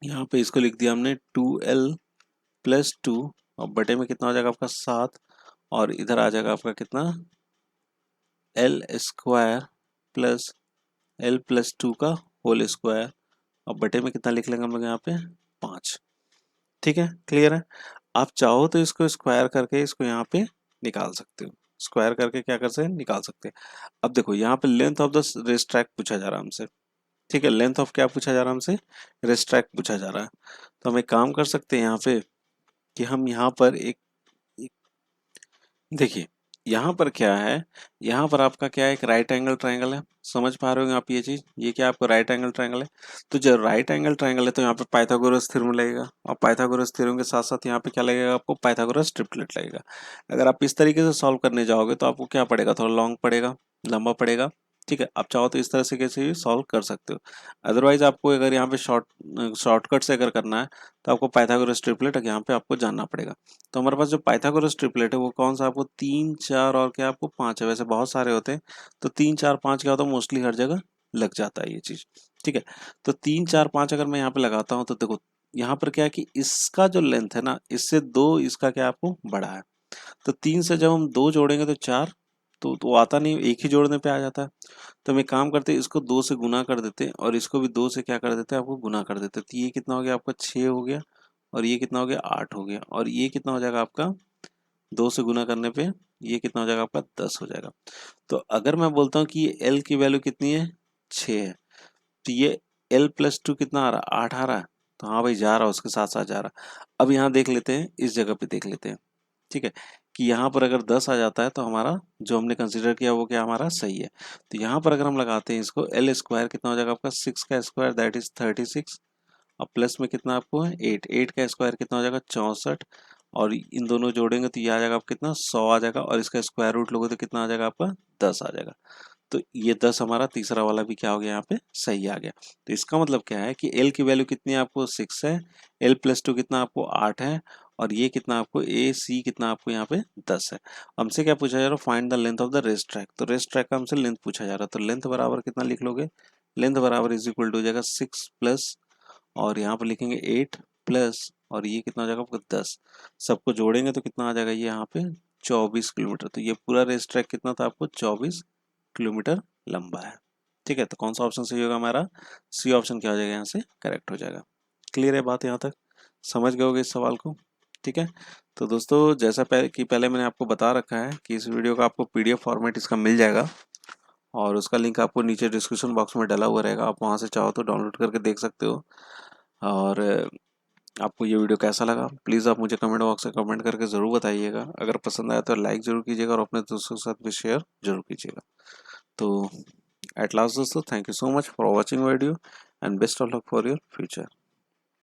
यहाँ पे इसको लिख दिया हमने 2L+2, और बटे में कितना हो जाएगा आपका 7, और इधर आ जाएगा आपका कितना, L² प्लस L+2 का होल स्क्वायर, और बटे में कितना लिख लेंगे हम लोग यहाँ पे, 5। ठीक है। क्लियर है। आप चाहो तो इसको स्क्वायर करके इसको यहाँ पे निकाल सकते हो, स्क्वायर करके क्या कर सकते हैं, निकाल सकते हैं। अब देखो यहाँ पे length of the race track पूछा जा रहा है हमसे। ठीक है। लेंथ ऑफ क्या पूछा जा रहा है हमसे, रेस ट्रैक पूछा जा रहा है। तो हम एक काम कर सकते हैं यहाँ पे, कि हम यहाँ पर एक देखिए, यहाँ पर क्या है, यहाँ पर आपका क्या है, एक राइट एंगल ट्रायंगल है। समझ पा रहे होंगे आप ये चीज, ये क्या आपको राइट एंगल ट्रायंगल है। तो जब राइट एंगल ट्रायंगल है तो यहाँ पे पाइथागोरस थ्योरम लगेगा, और पाइथागोरस थ्योरम के साथ साथ यहाँ पे क्या लगेगा आपको, पाइथागोरस ट्रिपलेट लगेगा। अगर आप इस तरीके से सॉल्व करने जाओगे तो आपको क्या पड़ेगा, थोड़ा लॉन्ग पड़ेगा, लंबा पड़ेगा। ठीक है। आप चाहो तो इस तरह से कैसे सॉल्व कर सकते हो। अदरवाइज आपको अगर यहाँ पे शॉर्टकट से अगर करना है तो आपको पाइथागोरस ट्रिपलेट यहाँ पे आपको जानना पड़ेगा। तो हमारे पास जो पाइथागोरस ट्रिपलेट है वो कौन सा, आपको 3 4 और क्या आपको 5 है। वैसे बहुत सारे होते हैं, तो 3 4 5 क्या होता है, मोस्टली हर जगह लग जाता है ये चीज। ठीक है। तो 3 4 5 अगर मैं यहाँ पे लगाता हूँ तो देखो यहाँ पर क्या है कि इसका जो लेंथ है ना, इससे 2 इसका क्या आपको बड़ा है। तो 3 से जब हम 2 जोड़ेंगे तो 4, तो आता नहीं, एक ही जोड़ने पे आ जाता है। तो हम एक काम करते हैं, इसको 2 से गुना कर देते हैं, और इसको भी 2 से क्या कर देते हैं, आपको गुना कर देते हैं। तो ये कितना हो गया आपका, 6 हो गया, और ये कितना हो गया, 8 हो गया, और ये कितना हो जाएगा आपका, 2 से गुना करने पे ये कितना हो जाएगा आपका, 10 हो जाएगा। तो अगर मैं बोलता हूँ कि ये L की वैल्यू कितनी है, 6 है, तो ये L+2 कितना आ रहा है, 8 आ रहा है। तो हाँ भाई जा रहा है, उसके साथ साथ जा रहा है। अब यहाँ देख लेते हैं, इस जगह पे देख लेते हैं। ठीक है। कि यहाँ पर अगर 10 आ जाता है तो हमारा जो हमने कंसीडर किया वो क्या हमारा सही है। तो यहाँ पर अगर हम लगाते हैं इसको, L² कितना हो जाएगा आपका, 6 का स्क्वायर दैट इज 36, और प्लस में कितना आपको है, 8 का स्क्वायर कितना हो जाएगा, 64, और इन दोनों जोड़ेंगे तो ये आ जाएगा आपका कितना, 100 आ जाएगा, और इसका स्क्वायर रूट लोगे तो कितना आ जाएगा आपका, 10 आ जाएगा। तो ये 10 हमारा तीसरा वाला भी क्या हो गया, यहाँ पे सही आ गया। तो इसका मतलब क्या है कि L की वैल्यू कितनी है आपको, 6 है, L+2 कितना आपको 8 है, और ये कितना आपको AC कितना आपको यहाँ पे 10 है। हमसे क्या पूछा जा रहा है, find the length of the race track. तो रेस ट्रैक का हमसे लेंथ पूछा जा रहा है, तो लेंथ बराबर कितना लिख लोगे, लेंथ बराबर इज इक्वल टू हो जाएगा 6 प्लस, और यहाँ पर लिखेंगे 8 प्लस, और ये कितना हो जाएगा आपको 10, सबको जोड़ेंगे तो कितना आ जाएगा ये यहाँ पे 24 किलोमीटर। तो ये पूरा रेस ट्रैक कितना था आपको, 24 किलोमीटर लंबा है। ठीक है, तो कौन सा ऑप्शन सही होगा हमारा? सी ऑप्शन क्या हो जाएगा यहाँ से? करेक्ट हो जाएगा। क्लियर है बात यहाँ तक? समझ गए होगे इस सवाल को? ठीक है, तो दोस्तों जैसा पहले मैंने आपको बता रखा है कि इस वीडियो का आपको पीडीएफ फॉर्मेट इसका मिल जाएगा और उसका लिंक आपको नीचे डिस्क्रिप्शन बॉक्स में डला हुआ रहेगा, आप वहाँ से चाहो तो डाउनलोड करके देख सकते हो। और आपको ये वीडियो कैसा लगा प्लीज़ आप मुझे कमेंट बॉक्स में कमेंट करके ज़रूर बताइएगा। अगर पसंद आया तो लाइक ज़रूर कीजिएगा और अपने दोस्तों के साथ भी शेयर जरूर कीजिएगा। तो एट लास्ट दोस्तों, thank you so much for watching video and best of luck for your future.